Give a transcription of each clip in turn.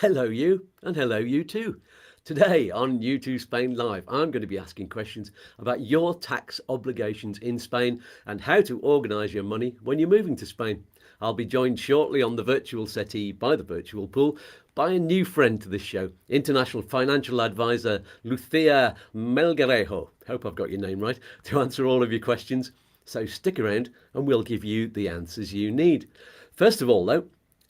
Hello, you, and hello, you too. Today on U2 Spain Live, I'm going to be asking questions about your tax obligations in Spain and how to organise your money when you're moving to Spain. I'll be joined shortly on the virtual settee by the virtual pool by a new friend to this show, international financial advisor Lucia Melgarejo. Hope I've got your name right, to answer all of your questions. So stick around and we'll give you the answers you need. First of all, though,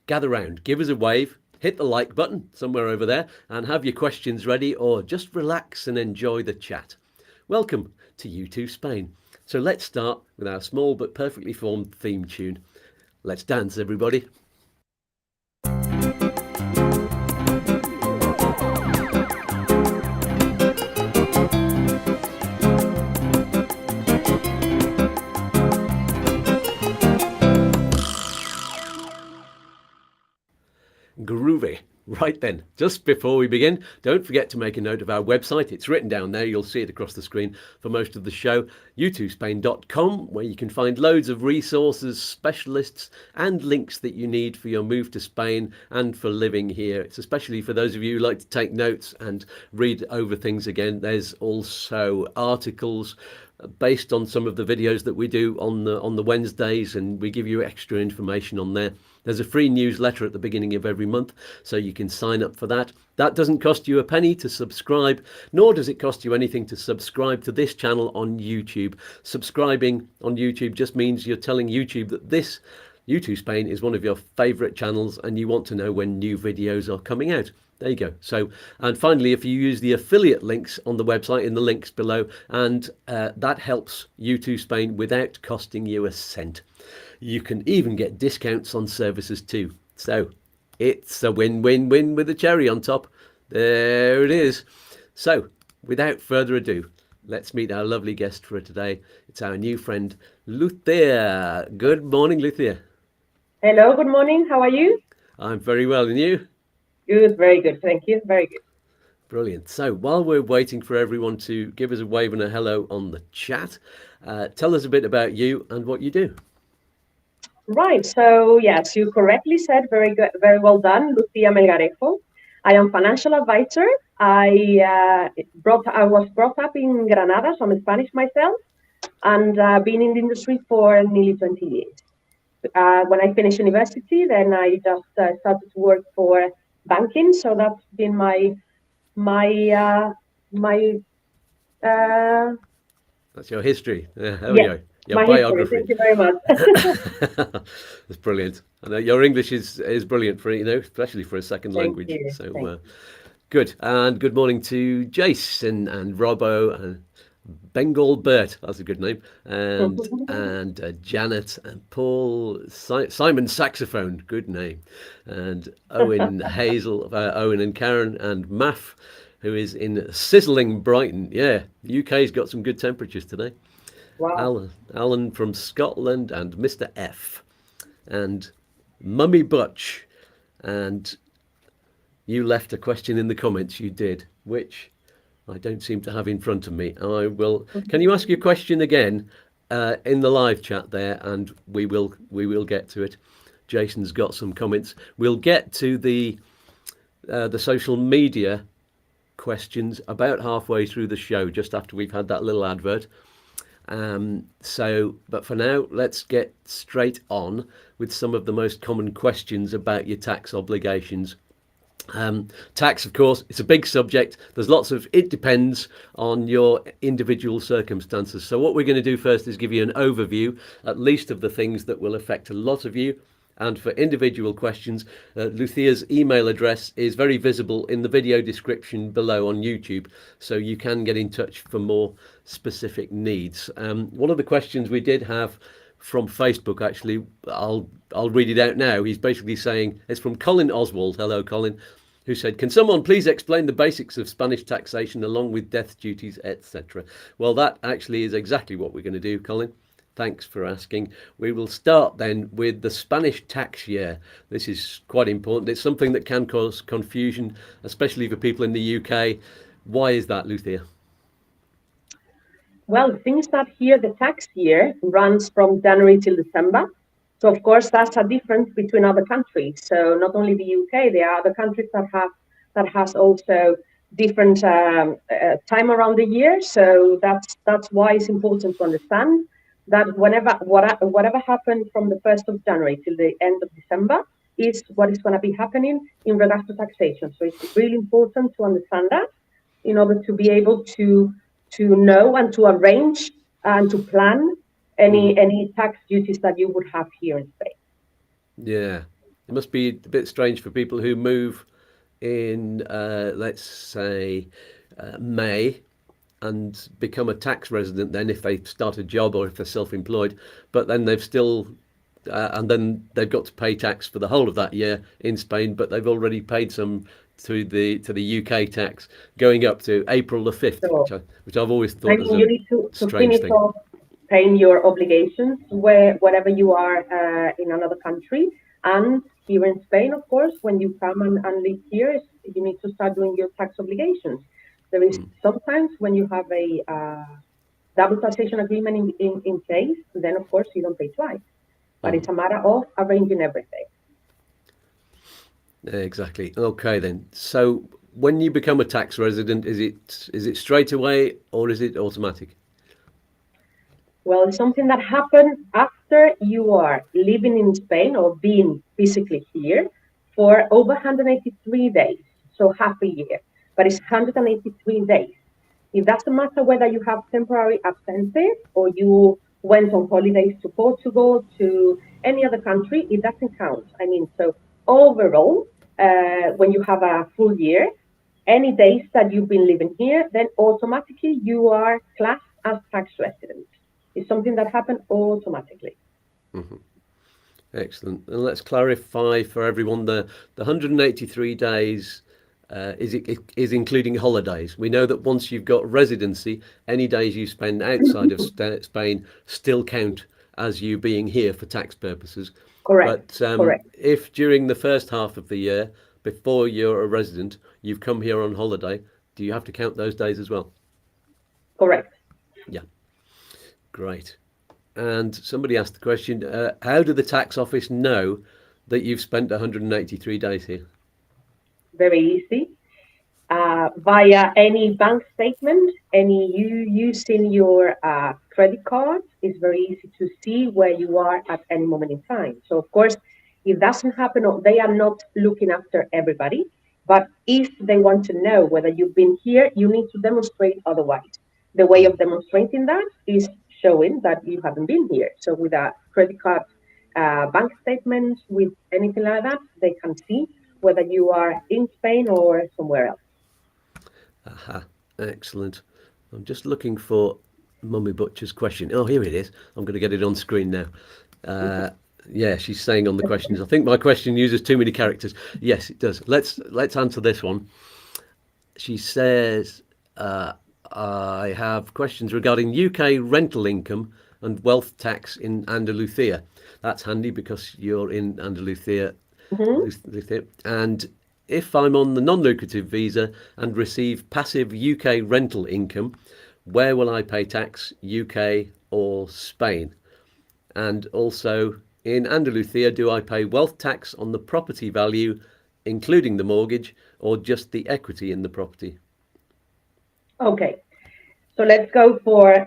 gather round, give us a wave, hit the like button somewhere over there, and have your questions ready, or just relax and enjoy the chat. Welcome to U2 Spain. So let's start with our small but perfectly formed theme tune. Let's dance, everybody. Groovy. Right then, just before we begin, don't forget to make a note of our website. It's written down there. You'll see it across the screen for most of the show. u2spain.com, where you can find loads of resources, specialists, and links that you need for your move to Spain and for living here. It's especially for those of you who like to take notes and read over things again. There's also articles based on some of the videos that we do on the Wednesdays, and we give you extra information on there. There's a free newsletter at the beginning of every month, so you can sign up for that. That doesn't cost you a penny to subscribe, nor does it cost you anything to subscribe to this channel on YouTube. Subscribing on YouTube just means you're telling YouTube that this U2 Spain is one of your favourite channels and you want to know when new videos are coming out. There you go. So, and finally, if you use the affiliate links on the website in the links below, and that helps U2 Spain without costing you a cent. You can even get discounts on services too. So it's a win-win-win with a cherry on top. There it is. So without further ado, let's meet our lovely guest for today. It's our new friend, Lucia. Good morning, Lucia. Hello, good morning. How are you? I'm very well, and you? Good, very good. Thank you. Very good. Brilliant. So while we're waiting for everyone to give us a wave and a hello on the chat, tell us a bit about you and what you do. Right. So, yes, you correctly said, very good, very well done, Lucia Melgarejo. I am financial advisor. I was brought up in Granada, so I'm Spanish myself, and been in the industry for nearly 20 years. When I finished university, then I just started to work for banking. So that's been my That's your history. There we yes, go. Your my history. biography. Thank you very much. That's brilliant. I know your English is brilliant for especially for a second Thank language. you. Thank So good. And good morning to Jason and Robbo and Bengal Bert. That's a good name. And Janet and Paul Simon Saxophone. Good name. And Owen Hazel, Owen and Karen and Maff, who is in sizzling Brighton. Yeah, the UK's got some good temperatures today. Wow. Alan from Scotland and Mr. F and Mummy Butch. And you left a question in the comments. You did, which I don't seem to have in front of me. I will. Can you ask your question again in the live chat there, and we will get to it. Jason's got some comments. We'll get to the social media questions about halfway through the show, just after we've had that little advert. But for now, let's get straight on with some of the most common questions about your tax obligations. Tax, of course, it's a big subject. There's lots of, it depends on your individual circumstances. So what we're going to do first is give you an overview, at least of the things that will affect a lot of you. And for individual questions, Lucia's email address is very visible in the video description below on YouTube, so you can get in touch for more specific needs. One of the questions we did have from Facebook, actually, I'll read it out now. He's basically saying, it's from Colin Oswald. Hello, Colin. Who said, can someone please explain the basics of Spanish taxation along with death duties, etc.? Well, that actually is exactly what we're going to do, Colin. Thanks for asking. We will start then with the Spanish tax year. This is quite important. It's something that can cause confusion, especially for people in the UK. Why is that, Lucia? Well, the thing is that here the tax year runs from January till December. So of course that's a difference between other countries. So not only the UK, there are other countries that has also different time around the year. So that's why it's important to understand that whatever happened from the 1st of January till the end of December is what is going to be happening in regards to taxation. So it's really important to understand that in order to be able to know and to arrange and to plan any tax duties that you would have here in Spain. Yeah, it must be a bit strange for people who move in, let's say, May and become a tax resident then if they start a job or if they're self-employed, but then they've still and then they've got to pay tax for the whole of that year in Spain, but they've already paid some to the UK tax going up to April the 5th, So which I've always I thought was mean, a you need to strange finish thing. off paying your obligations wherever you are in another country. And here in Spain, of course, when you come and live here, you need to start doing your tax obligations. There is sometimes when you have a double taxation agreement in place, then of course you don't pay twice. But it's a matter of arranging everything. Exactly. Okay then. So when you become a tax resident, is it straight away or is it automatic? Well, it's something that happens after you are living in Spain or being physically here for over 183 days, so half a year, but it's 183 days. It doesn't matter whether you have temporary absences or you went on holidays to Portugal, to any other country, it doesn't count. I mean, so overall, when you have a full year, any days that you've been living here, then automatically you are classed as tax resident. It's something that happens automatically. Excellent. And let's clarify for everyone the 183 days is including holidays. We know that once you've got residency, any days you spend outside of Spain still count as you being here for tax purposes. Correct. But Correct. if during the first half of the year, before you're a resident, you've come here on holiday, do you have to count those days as well? Correct. Yeah. Great. And somebody asked the question, how do the tax office know that you've spent 183 days here? Very easy. Via any bank statement, you using your credit card, it's very easy to see where you are at any moment in time. So of course, it doesn't happen, or they are not looking after everybody, but if they want to know whether you've been here, you need to demonstrate otherwise. The way of demonstrating that is showing that you haven't been here. So with a credit card, bank statement, with anything like that, they can see whether you are in Spain or somewhere else. Aha, excellent. I'm just looking for Mummy Butcher's question. Oh, here it is. I'm going to get it on screen now. Yeah, she's saying on the questions, I think my question uses too many characters. Yes, it does. Let's answer this one. She says, I have questions regarding UK rental income and wealth tax in Andalusia. That's handy because you're in Andalusia. And if I'm on the non-lucrative visa and receive passive UK rental income, where will I pay tax, UK or Spain? And also, in Andalusia, do I pay wealth tax on the property value, including the mortgage, or just the equity in the property? Okay, so let's go for,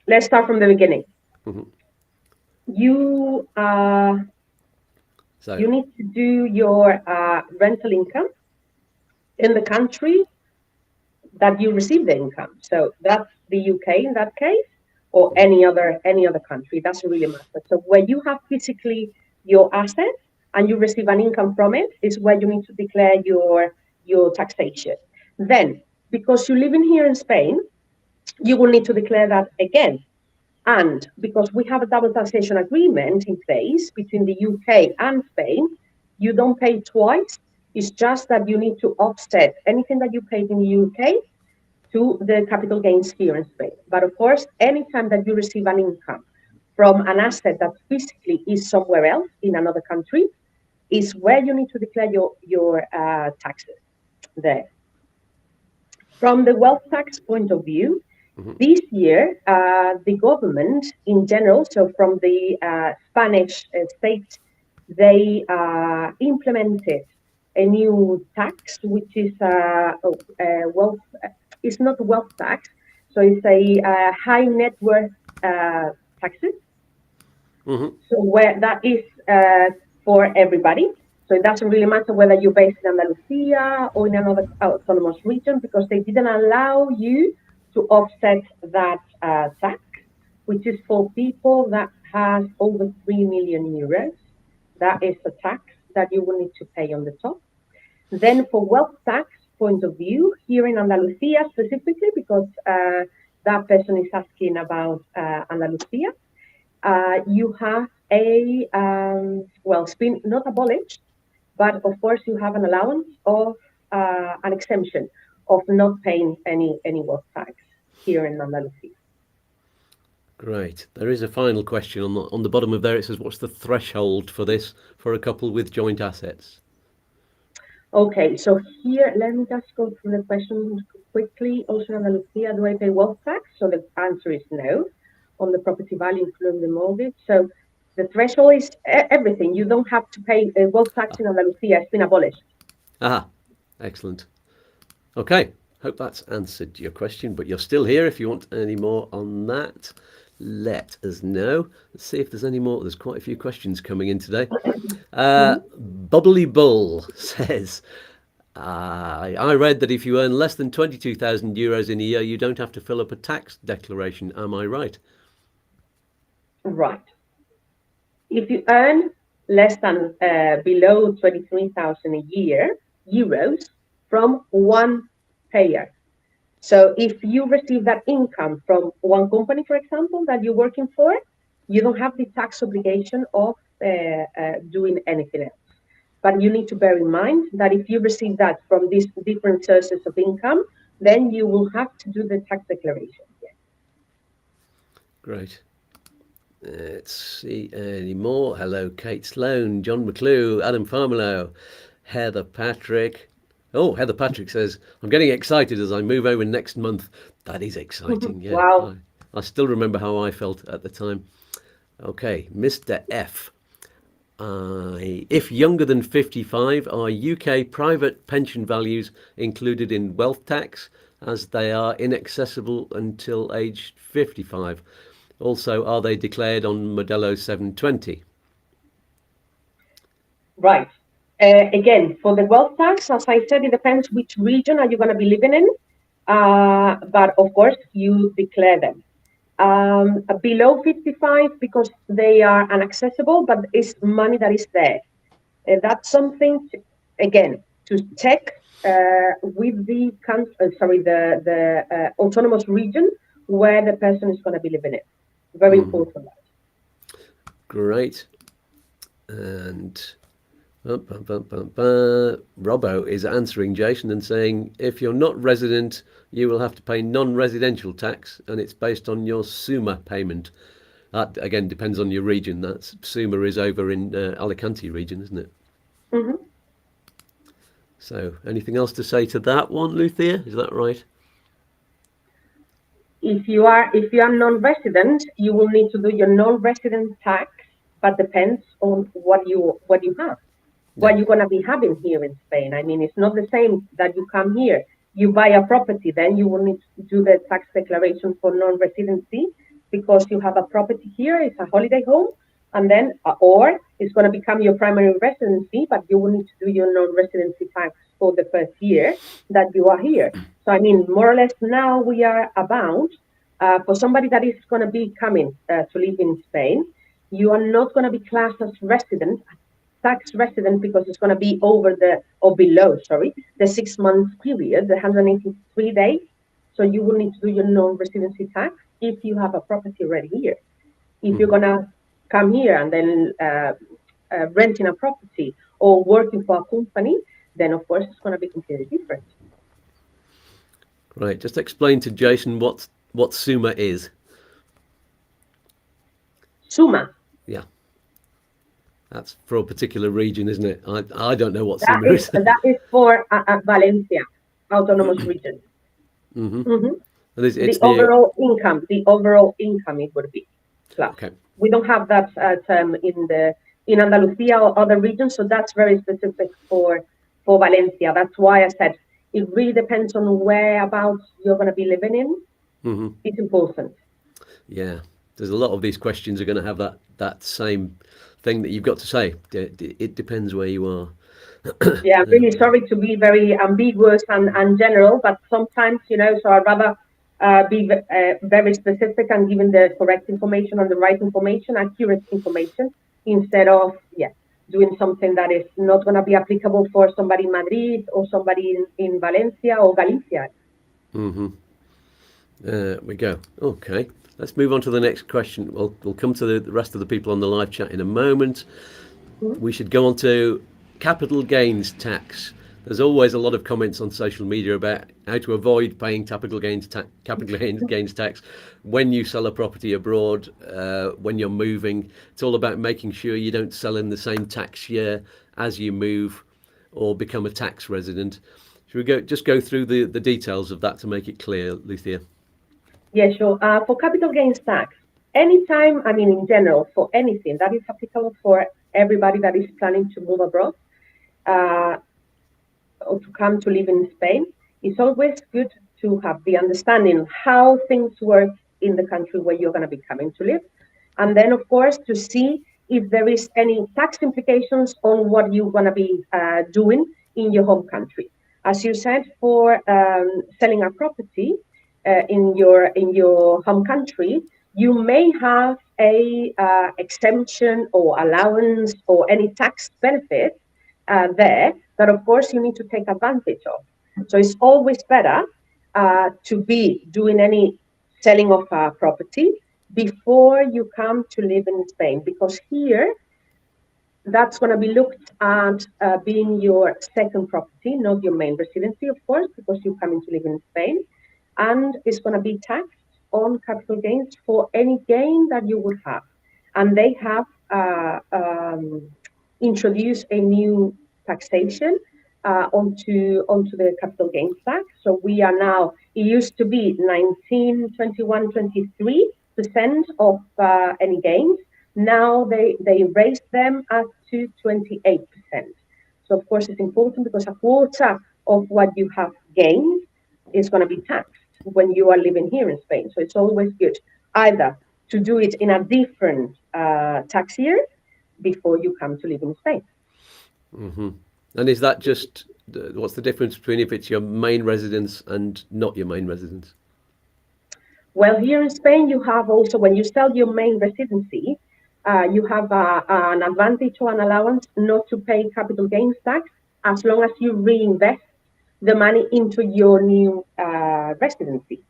let's start from the beginning. You need to do your rental income in the country that you receive the income. So that's the UK in that case, or any other country. It doesn't really matter. So where you have physically your assets and you receive an income from it is where you need to declare your taxation. Then, because you're living here in Spain, you will need to declare that again. And because we have a double taxation agreement in place between the UK and Spain, you don't pay twice. It's just that you need to offset anything that you paid in the UK to the capital gains here in Spain. But of course, anytime that you receive an income from an asset that physically is somewhere else in another country, is where you need to declare your taxes there. From the wealth tax point of view, This year, the government in general, so from the Spanish state, they implemented a new tax, which is wealth. It's not wealth tax, so it's a high net worth taxes. So where that is for everybody. So it doesn't really matter whether you're based in Andalusia or in another autonomous region, because they didn't allow you to offset that tax, which is for people that has over 3 million euros. That is a tax that you will need to pay on the top. Then for wealth tax point of view, here in Andalusia specifically, because that person is asking about Andalusia, you have a, well, it's been not abolished, but of course you have an allowance of an exemption of not paying any wealth tax here in Andalusia. Great. There is a final question on the bottom of there. It says, what's the threshold for this for a couple with joint assets? Okay, so here, let me just go through the question quickly. Also in Andalusia, do I pay wealth tax? So the answer is no on the property value, including the mortgage. So the threshold is everything. You don't have to pay wealth tax in Andalusia. It's been abolished. Ah, excellent. Okay, hope that's answered your question, but you're still here. If you want any more on that, let us know. Let's see if there's any more. There's quite a few questions coming in today. Bubbly Bull says, I read that if you earn less than 22,000 euros in a year, you don't have to fill up a tax declaration. Am I right? Right. If you earn less than below 23,000 a year, euros, from one payer. So if you receive that income from one company, for example, that you're working for, you don't have the tax obligation of doing anything else. But you need to bear in mind that if you receive that from these different sources of income, then you will have to do the tax declaration. Yeah. Great. Let's see any more. Hello, Kate Sloan, John McClue, Adam Farmelo, Heather Patrick. Oh, Heather Patrick says, I'm getting excited as I move over next month. That is exciting. Yeah. Wow. I still remember how I felt at the time. Okay, Mr. F. If younger than 55, are UK private pension values included in wealth tax, as they are inaccessible until age 55? Also, are they declared on Modelo 720? Right. Again, for the wealth tax, as I said, it depends which region are you going to be living in. But of course, you declare them. Below 55, because they are inaccessible, but it's money that is there. That's something, again, to check with the autonomous region where the person is going to be living in. Very important. Great. And Robbo is answering Jason and saying, if you're not resident, you will have to pay non-residential tax, and it's based on your SUMA payment. That, again, depends on your region. That's SUMA is over in Alicante region, isn't it? Mm-hmm. So anything else to say to that one, Lucia? Is that right? If you are non-resident, you will need to do your non-resident tax, but depends on what you have, what you're going to be having here in Spain. I mean, it's not the same that you come here, you buy a property, then you will need to do the tax declaration for non-residency because you have a property here, it's a holiday home, and then, or it's going to become your primary residency, but you will need to do your non-residency tax for the first year that you are here. So, I mean, more or less now we are about, for somebody that is going to be coming to live in Spain, you are not going to be classed as tax resident, because it's going to be over below the 6 month period, the 183 days. So you will need to do your non-residency tax if you have a property already here. If you're going to come here and then renting a property or working for a company, then of course it's going to be completely different. Right. Just explain to Jason what SUMA is. SUMA. Yeah. That's for a particular region, isn't it? I don't know what SUMA is. That is for Valencia, autonomous region. And it's The overall income it would be plus. okay. We don't have that term in Andalusia or other regions, so that's very specific for Valencia. That's why I said it really depends on whereabouts you're going to be living in. Hmm. It's important. Yeah, there's a lot of these questions are going to have that same thing that you've got to say. It depends where you are. Yeah, I'm really sorry to be very ambiguous and general, but sometimes, so I'd rather be very specific and giving the correct information and the right information, accurate information, instead of, doing something that is not going to be applicable for somebody in Madrid or somebody in Valencia or Galicia. Hmm. There we go. Okay, let's move on to the next question. We'll come to the rest of the people on the live chat in a moment. We should go on to capital gains tax. There's always a lot of comments on social media about how to avoid paying capital gains tax when you sell a property abroad, when you're moving. It's all about making sure you don't sell in the same tax year as you move or become a tax resident. Should we just go through the details of that to make it clear, Lucia? Yeah, sure. For capital gains tax, anytime, in general, for anything that is applicable for everybody that is planning to move abroad, or to come to live in Spain, it's always good to have the understanding how things work in the country where you're going to be coming to live. And then, of course, to see if there is any tax implications on what you're going to be doing in your home country. As you said, for selling a property in your home country, you may have a exemption or allowance or any tax benefit there that, of course, you need to take advantage of. So it's always better to be doing any selling of a property before you come to live in Spain, because here that's going to be looked at being your second property, not your main residency, of course, because you're coming to live in Spain, and it's going to be taxed on capital gains for any gain that you would have. And they have introduced a new taxation onto the capital gains tax. So we are now, it used to be 19, 21, 23% of any gains. Now they raised them up to 28%. So of course it's important because a quarter of what you have gained is going to be taxed when you are living here in Spain. So it's always good either to do it in a different tax year before you come to live in Spain. Mm-hmm. And is that just, what's the difference between if it's your main residence and not your main residence? Well, here in Spain, you have also, when you sell your main residency, you have an advantage or an allowance not to pay capital gains tax as long as you reinvest the money into your new residency.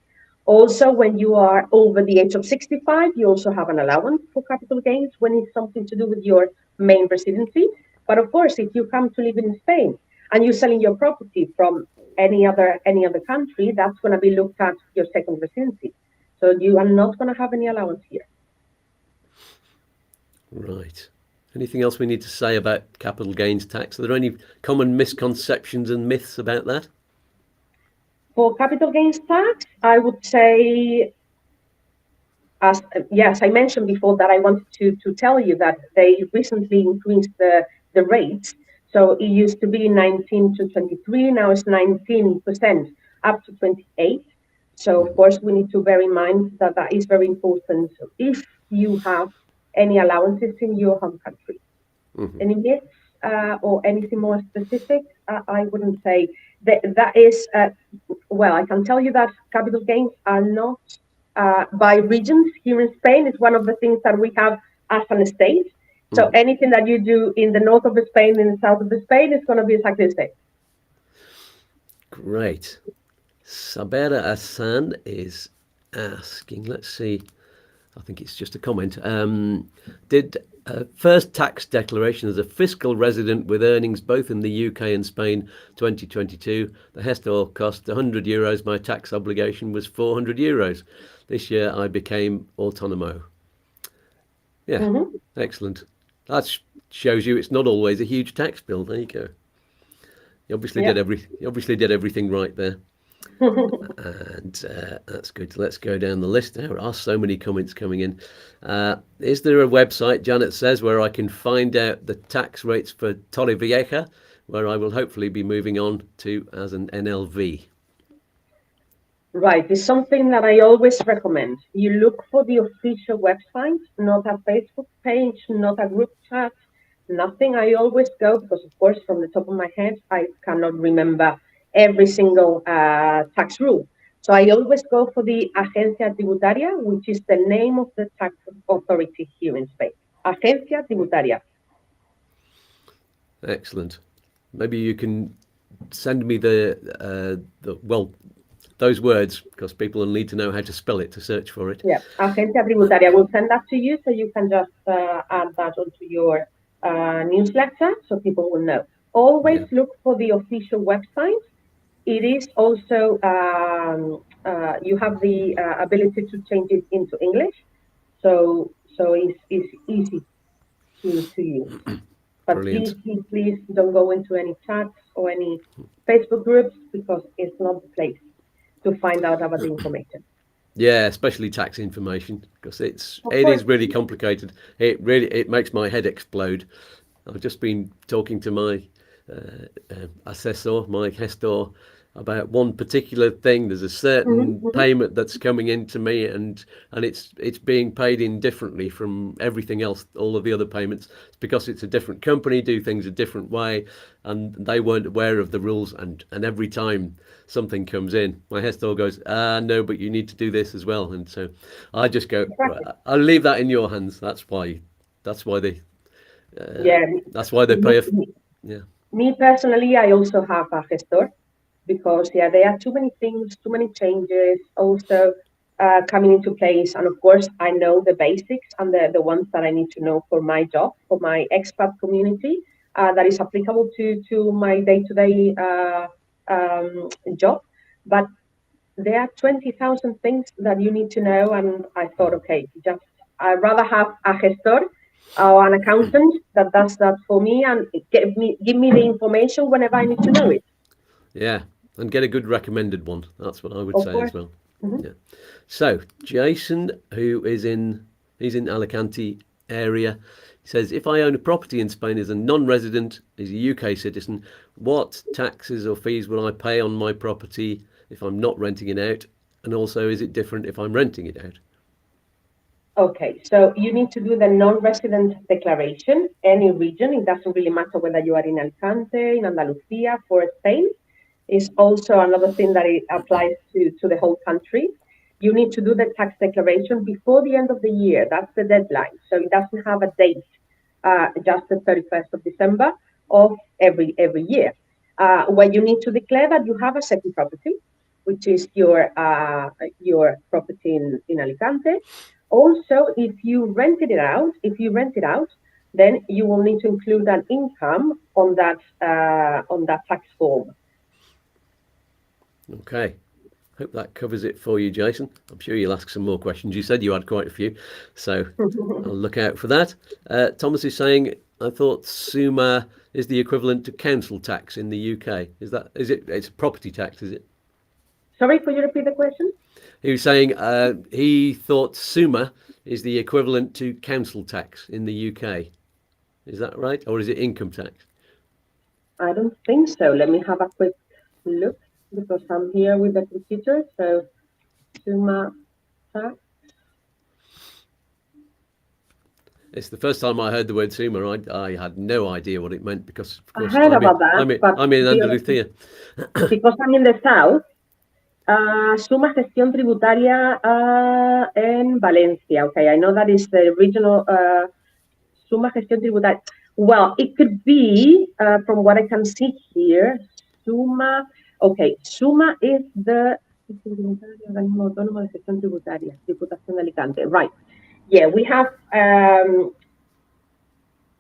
Also, when you are over the age of 65, you also have an allowance for capital gains when it's something to do with your main residency. But of course, if you come to live in Spain and you're selling your property from any other country, that's going to be looked at your second residency. So you are not going to have any allowance here. Right. Anything else we need to say about capital gains tax? Are there any common misconceptions and myths about that? For capital gains tax, I would say, as I mentioned before that I wanted to tell you that they recently increased the rates. So it used to be 19 to 23, now it's 19% up to 28. So of course we need to bear in mind that that is very important if you have any allowances in your home country. Mm-hmm. Any myths or anything more specific? I wouldn't say that is, well, I can tell you that capital gains are not by regions here in Spain. It's one of the things that we have as an estate. So anything that you do in the north of Spain, in the south of Spain, is going to be exactly the same. Great. Sabera Hassan is asking, let's see, I think it's just a comment. Did first tax declaration as a fiscal resident with earnings both in the UK and Spain 2022, the Hestor cost €100. My tax obligation was €400. This year I became autonomo. Yeah, excellent. That shows you it's not always a huge tax bill. There you go. You obviously did everything right there. And that's good. Let's go down the list. There are so many comments coming in. Is there a website, Janet says, where I can find out the tax rates for Torrevieja, where I will hopefully be moving on to as an NLV? Right, it's something that I always recommend. You look for the official website, not a Facebook page, not a group chat, nothing. I always go because, of course, from the top of my head, I cannot remember every single tax rule. So I always go for the Agencia Tributaria, which is the name of the tax authority here in Spain. Agencia Tributaria. Excellent. Maybe you can send me those words, because people will need to know how to spell it to search for it. Yeah, Agencia Tributaria. We'll send that to you so you can just add that onto your newsletter so people will know. Always look for the official website. It is also, you have the ability to change it into English. So it's easy to use. But Brilliant. please don't go into any chats or any Facebook groups because it's not the place to find out about the information. Yeah, especially tax information, because it is really complicated. It makes my head explode. I've just been talking to my assessor, my gestor, about one particular thing. There's a certain payment that's coming into me, and it's being paid indifferently from everything else, all of the other payments. It's because it's a different company, do things a different way, and they weren't aware of the rules. And every time something comes in, my gestor goes, no, but you need to do this as well. And so I just go, right, I'll leave that in your hands. That's why they pay. Me personally, I also have a gestor because there are too many things, too many changes also coming into place. And of course, I know the basics and the ones that I need to know for my job, for my expat community, that is applicable to my day-to-day job. But there are 20,000 things that you need to know. And I thought, okay, I'd rather have a gestor or an accountant that does that for me and give me the information whenever I need to know it. Yeah, and get a good recommended one. That's what I would say as well. Mm-hmm. Yeah. So Jason, he's in Alicante area, he says, if I own a property in Spain as a non-resident, as a UK citizen, what taxes or fees will I pay on my property if I'm not renting it out? And also, is it different if I'm renting it out? Okay, so you need to do the non-resident declaration, any region. It doesn't really matter whether you are in Alicante, in Andalusia, for Spain. Is also another thing that it applies to the whole country. You need to do the tax declaration before the end of the year. That's the deadline. So it doesn't have a date, just the 31st of December of every year. Where you need to declare that you have a second property, which is your property in Alicante. Also, if you rent it out, then you will need to include an income on that tax form. Okay. Hope that covers it for you, Jason. I'm sure you'll ask some more questions. You said you had quite a few, so I'll look out for that. Thomas is saying, I thought SUMA is the equivalent to council tax in the UK. It's property tax, is it? Sorry, could you repeat the question? He was saying he thought SUMA is the equivalent to council tax in the UK. Is that right? Or is it income tax? I don't think so. Let me have a quick look because I'm here with the computer. So SUMA tax. It's the first time I heard the word SUMA. I had no idea what it meant because, of course, I heard about that. I'm in Andalusia. Because I'm in the south. SUMA Gestión Tributaria en Valencia. Okay, I know that is the regional SUMA Gestión Tributaria. Well, it could be, from what I can see here, SUMA. Okay, SUMA is the Organismo Autónomo de Gestión Tributaria, Diputación de Alicante. Right. Yeah, we have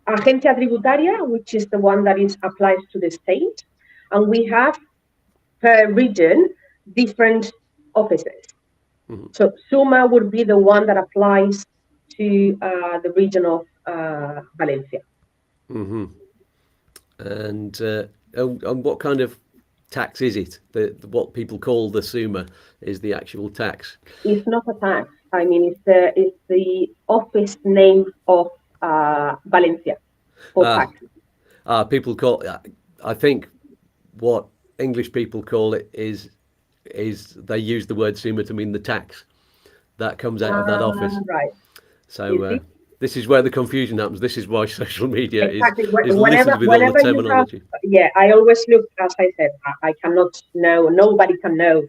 Agencia Tributaria, which is the one that applies to the state, and we have per region different offices. Mm-hmm. So SUMA would be the one that applies to the region of Valencia. Mm-hmm. And what kind of tax is it? What people call the Summa is the actual tax. It's not a tax. I mean, it's the office name of Valencia for tax. People call. I think what English people call it is they use the word Summa to mean the tax that comes out of that office. Right. So this is where the confusion happens. This is why social media Exactly. is littered with all the terminology. I always look, as I said, I cannot know, nobody can know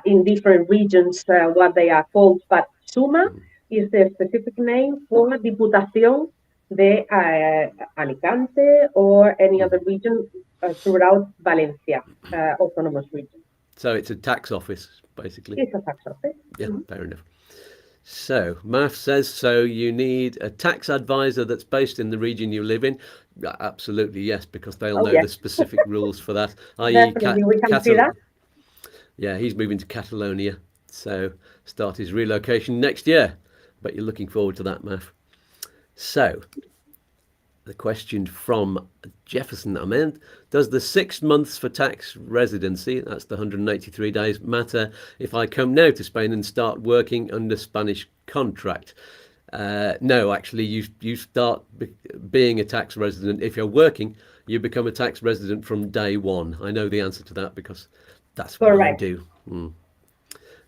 in different regions what they are called, but Suma is the specific name for Diputación de Alicante or any other region throughout Valencia, autonomous region. So it's a tax office, basically. It's a tax office. Yeah, fair enough. So, Maf says, so you need a tax advisor that's based in the region you live in? Absolutely, yes, because they'll know the specific rules for that. Definitely, we can see that. Yeah, he's moving to Catalonia, so start his relocation next year. But you're looking forward to that, Maf. So, the question from Jefferson Ahmed, does the 6 months for tax residency, that's the 183 days, matter if I come now to Spain and start working under Spanish contract? No, actually, you start being a tax resident. If you're working, you become a tax resident from day one. I know the answer to that because that's what I do.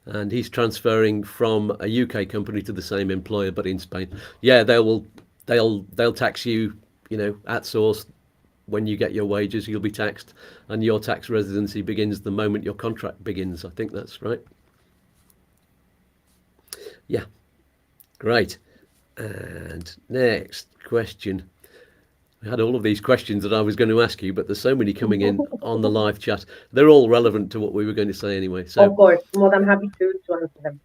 And he's transferring from a UK company to the same employer, but in Spain. Yeah, they'll tax you, at source. When you get your wages, you'll be taxed, and your tax residency begins the moment your contract begins. I think that's right. Yeah, great. And next question. We had all of these questions that I was going to ask you, but there's so many coming in on the live chat. They're all relevant to what we were going to say anyway. So, of course, more than happy to answer them.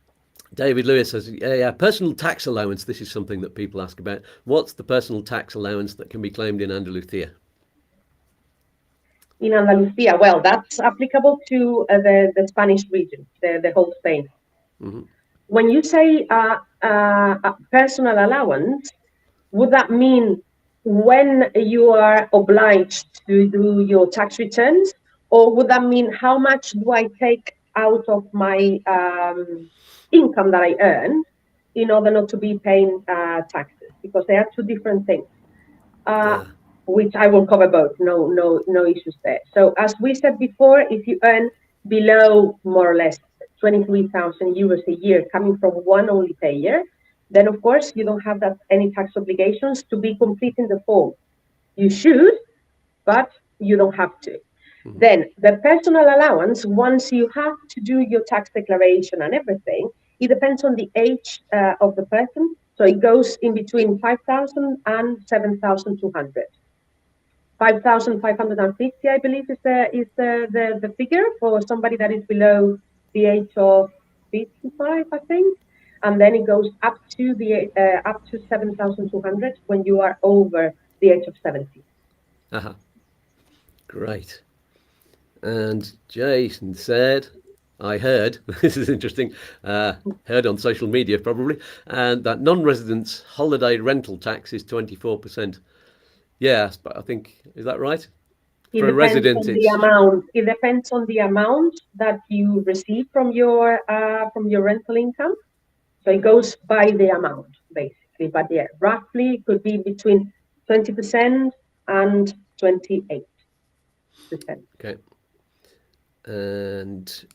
David Lewis says, personal tax allowance. This is something that people ask about. What's the personal tax allowance that can be claimed in Andalusia? In Andalusia, well, that's applicable to the Spanish region, the whole Spain. Mm-hmm. When you say personal allowance, would that mean when you are obliged to do your tax returns, or would that mean how much do I take out of my income that I earn in order not to be paying taxes? Because they are two different things, which I will cover both. No issues there. So as we said before, if you earn below more or less 23,000 euros a year coming from one only payer, then of course you don't have any tax obligations to be completing the form. You should, but you don't have to. Mm-hmm. Then the personal allowance, once you have to do your tax declaration and everything, it depends on the age of the person. So it goes in between 5,000 and 7,200. 5,550, I believe, is the figure for somebody that is below the age of 55, I think. And then it goes up to 7,200 when you are over the age of 70. Great. And Jason said, I heard, this is interesting, heard on social media probably, and that non-residents holiday rental tax is 24%. Yes, but I think, is that right? For a resident, it depends on the amount that you receive from your rental income. So it goes by the amount, basically. But yeah, roughly it could be between 20% and 28%. Okay. And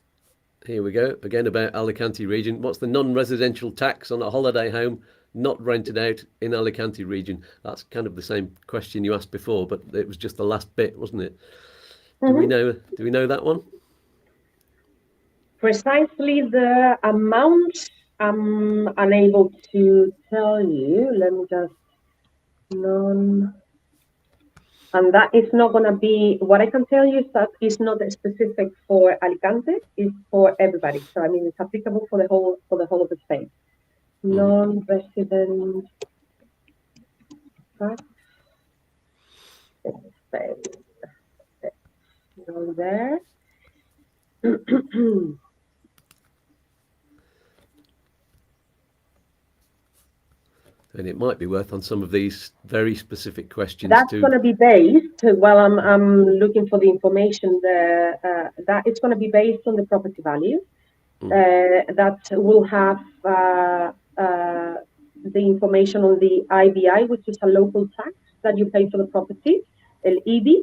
here we go. Again, about Alicante region. What's the non-residential tax on a holiday home not rented out in Alicante region? That's kind of the same question you asked before, but it was just the last bit, wasn't it? Mm-hmm. Do we know that one? Precisely the amount I'm unable to tell you. Let me just and that is not going to be, what I can tell you is that it's not specific for Alicante, it's for everybody. So I mean, it's applicable for the whole of the Spain. Non-resident tax. Go there. And it might be worth on some of these very specific questions That's to. going to be based, well, I'm looking for the information, that it's going to be based on the property value. That will have the information on the IBI, which is a local tax that you pay for the property, LEBI,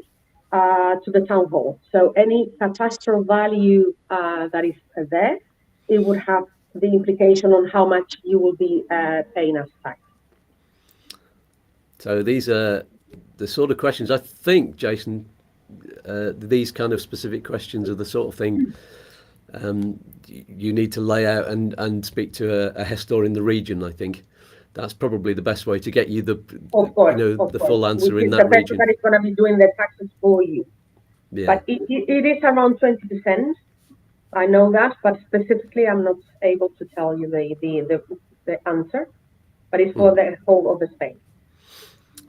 to the town hall. So any catastrophe value that is there, it would have the implication on how much you will be paying as tax. So these are the sort of questions, I think, Jason, these kind of specific questions are the sort of thing you need to lay out and speak to a HESTOR in the region. I think that's probably the best way to get you the full answer in that region. The person that is going to be doing the taxes for you. Yeah. But it is around 20%. I know that, but specifically, I'm not able to tell you the answer. But it's for the whole of the Spain.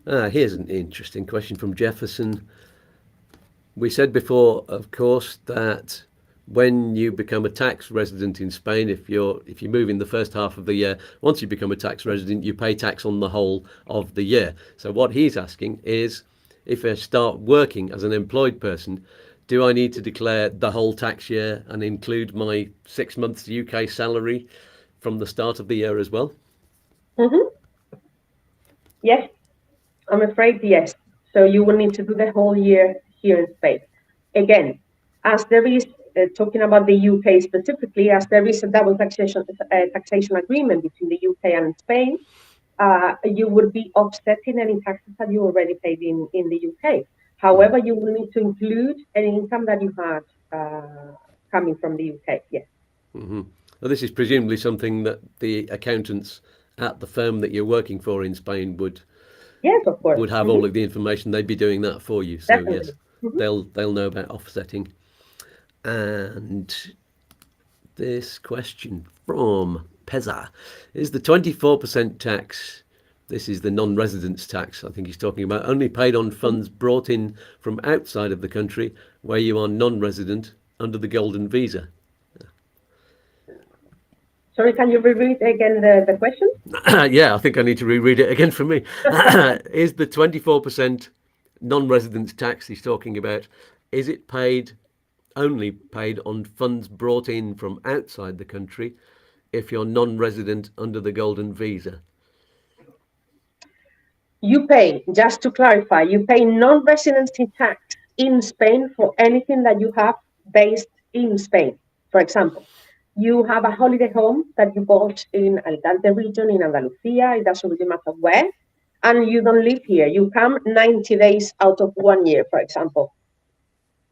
Here's an interesting question from Jefferson. We said before, of course, that when you become a tax resident in Spain, if you move in the first half of the year, once you become a tax resident, you pay tax on the whole of the year. So what he's asking is, if I start working as an employed person, do I need to declare the whole tax year and include my 6 months UK salary from the start of the year as well? Mm-hmm. Yes, I'm afraid yes. So you will need to do the whole year here in Spain. Again, as there is, talking about the UK specifically, as there is a double taxation agreement between the UK and Spain, you would be offsetting any taxes that you already paid in the UK. However, you will need to include any income that you had coming from the UK. Yes. Mm-hmm. Well, this is presumably something that the accountants at the firm that you're working for in Spain would. Yes, of course. Would have all of the information. They'd be doing that for you. So Definitely. Yes, they'll know about offsetting. And this question from Peza is the 24% tax. This is the non-residence tax. I think he's talking about only paid on funds brought in from outside of the country where you are non-resident under the golden visa. Sorry, can you reread again the question? Yeah, I think I need to reread it again for me. Is the 24% non-residence tax he's talking about, is it only paid on funds brought in from outside the country if you're non-resident under the golden visa? You pay, just to clarify, you pay non-residency tax in Spain for anything that you have based in Spain. For example, you have a holiday home that you bought in Alicante region, in Andalusia, it doesn't really matter where, and you don't live here. You come 90 days out of 1 year, for example.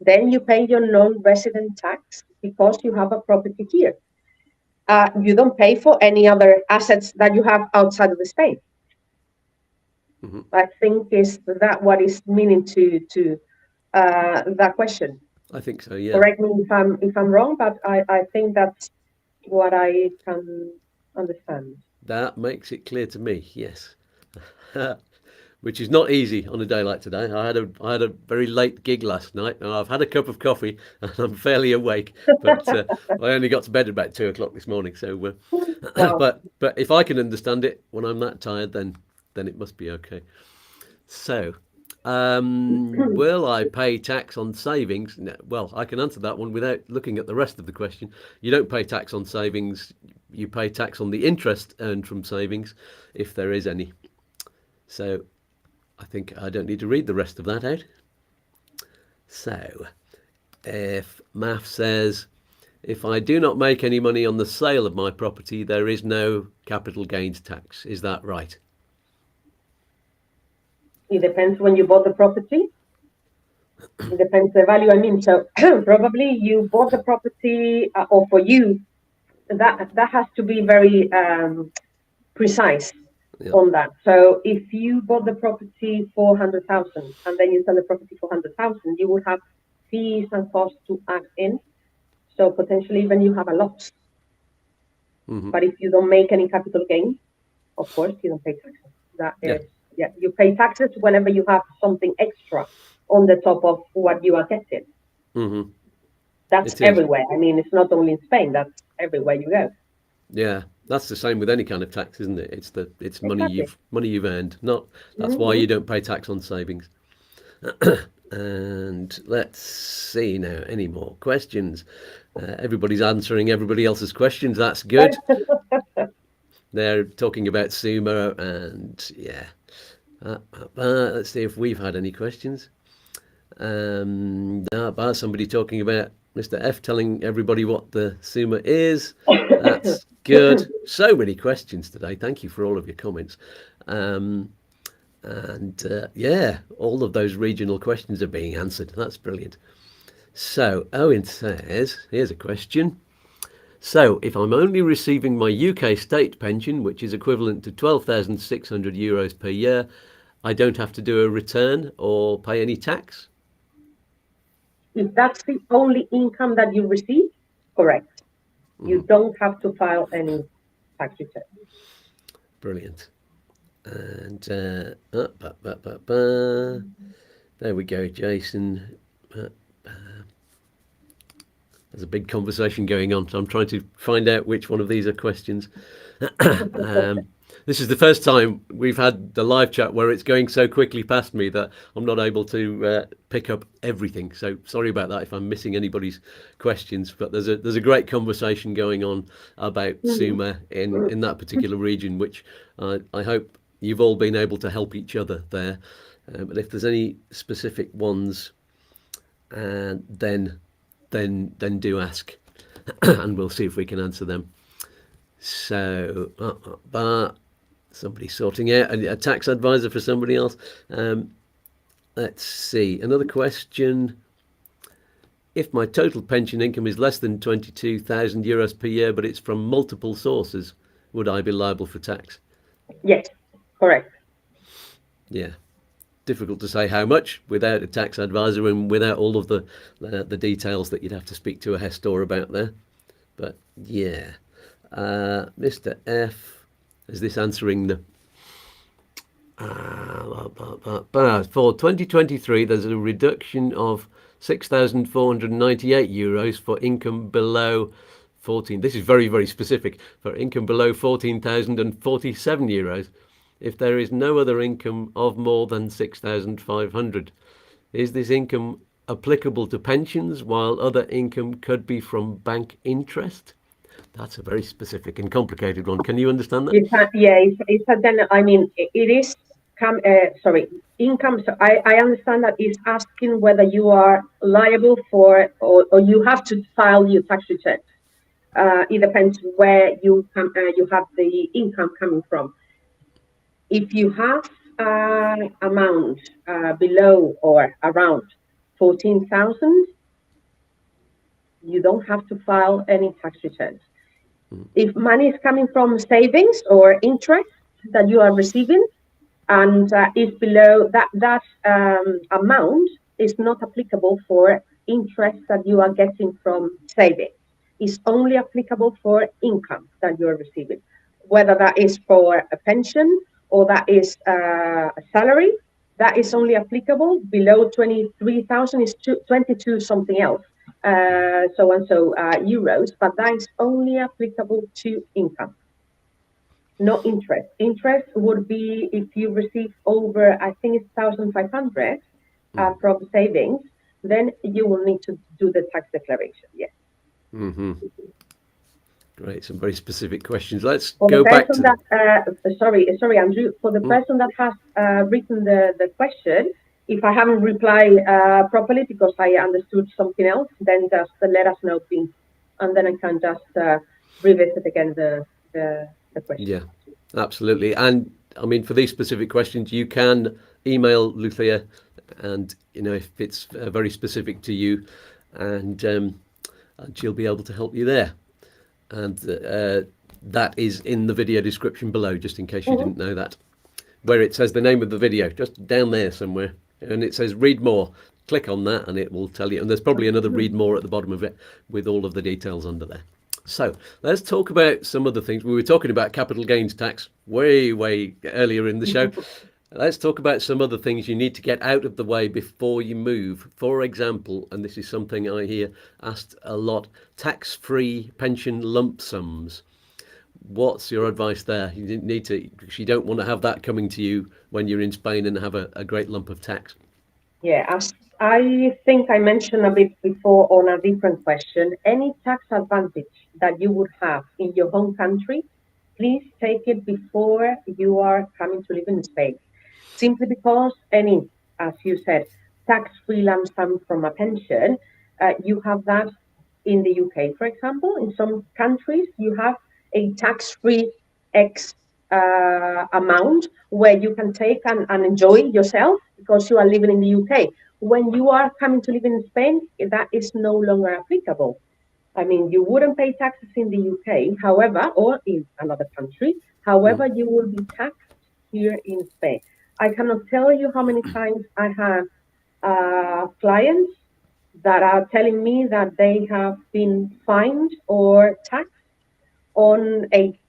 Then you pay your non-resident tax because you have a property here. You don't pay for any other assets that you have outside of the Spain. Mm-hmm. I think is that what is meaning to that question. I think so, yeah. Correct me if I'm wrong, but I think that's what I can understand. That makes it clear to me, yes. Which is not easy on a day like today. I had a very late gig last night, and I've had a cup of coffee, and I'm fairly awake. But I only got to bed about 2:00 this morning. So, wow. But if I can understand it when I'm that tired, then it must be okay. So. Will I pay tax on savings? No, well, I can answer that one without looking at the rest of the question. You don't pay tax on savings. You pay tax on the interest earned from savings, if there is any. So I think I don't need to read the rest of that out. So if Math says, if I do not make any money on the sale of my property, there is no capital gains tax. Is that right? It depends when you bought the property. It depends the value. I mean, so probably you bought the property, or for you, that has to be very precise on that. So if you bought the property for 100,000 and then you sell the property for 100,000, you would have fees and costs to add in. So potentially even you have a loss. Mm-hmm. But if you don't make any capital gain, of course you don't pay taxes. That is. Yeah, you pay taxes whenever you have something extra on the top of what you are getting. Mm-hmm. That's everywhere. I mean, it's not only in Spain. That's everywhere you go. Yeah, That's the same with any kind of tax, isn't it? It's money Exactly. you've earned. Not That's why Hmm. you don't pay tax on savings. And let's see now. Any more questions? Everybody's answering everybody else's questions. That's good. They're talking about Sumer, and yeah. Let's see if we've had any questions. Somebody talking about Mr. F telling everybody what the Sumer is. That's good. So many questions today. Thank you for all of your comments. Yeah, all of those regional questions are being answered. That's brilliant. So Owen says, here's a question. So if I'm only receiving my UK state pension, which is equivalent to €12,600 per year, I don't have to do a return or pay any tax? If that's the only income that you receive, correct. You don't have to file any tax return. Brilliant. And there we go, Jason. There's a big conversation going on, so I'm trying to find out which one of these are questions. This is the first time we've had the live chat where it's going so quickly past me that I'm not able to pick up everything. So sorry about that if I'm missing anybody's questions. But there's a great conversation going on about Sumer in that particular region, which I hope you've all been able to help each other there. But if there's any specific ones, then do ask, and we'll see if we can answer them. So, somebody sorting out a tax advisor for somebody else. Let's see. Another question. If my total pension income is less than €22,000 per year, but it's from multiple sources, would I be liable for tax? Yes, correct. Yeah. Difficult to say how much without a tax advisor and without all of the details that you'd have to speak to a HESTOR about there. But yeah. Mr. F, is this answering the... for 2023, there's a reduction of €6,498 for income below 14. This is very, very specific. For income below €14,047. If there is no other income of more than 6,500. Is this income applicable to pensions while other income could be from bank interest? That's a very specific and complicated one. Can you understand that? It is income. So I understand that it's asking whether you are liable for or you have to file your tax return. It depends where you have the income coming from. If you have amount below or around 14,000, you don't have to file any tax returns. If money is coming from savings or interest that you are receiving and is below that amount, is not applicable for interest that you are getting from savings. It's only applicable for income that you are receiving, whether that is for a pension or that is a salary. That is only applicable. Below 23,000 is 22 something else. Euros, but that is only applicable to income, no interest. Interest would be if you receive over, I think it's 1,500 from savings, then you will need to do the tax declaration. Yes. Great, some very specific questions. Let's for go back to that. Sorry, Andrew. For the person that has written the question, if I haven't replied properly because I understood something else, then just let us know, please, and then I can just revisit again the question. Yeah, absolutely. And I mean, for these specific questions, you can email Lucia, and if it's very specific to you, and she'll be able to help you there. And that is in the video description below, just in case you didn't know that, where it says the name of the video, just down there somewhere. And it says read more. Click on that and it will tell you. And there's probably another read more at the bottom of it with all of the details under there. So let's talk about some of the things. We were talking about capital gains tax way earlier in the show. Let's talk about some other things you need to get out of the way before you move. For example, and this is something I hear asked a lot, tax-free pension lump sums. what's your advice there? You didn't need to, because you don't want to have that coming to you when you're in Spain and have a great lump of tax. Yeah, as I think I mentioned a bit before on a different question, any tax advantage that you would have in your home country, please take it before you are coming to live in Spain. Simply because any, as you said, tax-free lump sum from a pension, you have that in the UK, for example. In some countries, you have a tax-free X amount where you can take and enjoy yourself because you are living in the UK. When you are coming to live in Spain, that is no longer applicable. I mean, you wouldn't pay taxes in the UK, however, or in another country. However, you will be taxed here in Spain. I cannot tell you how many times I have clients that are telling me that they have been fined or taxed on a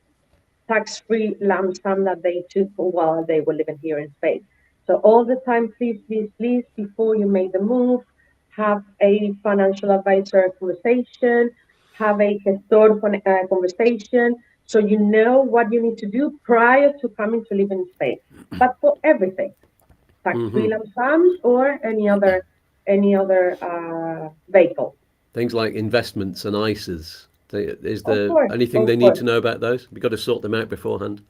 tax-free lump sum that they took while they were living here in Spain. So all the time, please, please, please, before you make the move, have a financial advisor conversation, have a gestor conversation, so you know what you need to do prior to coming to live in Spain. But for everything, tax-free lump sums or any other vehicle. Things like investments and ISAs. Is there anything they of need course. to know about those? We've got to sort them out beforehand.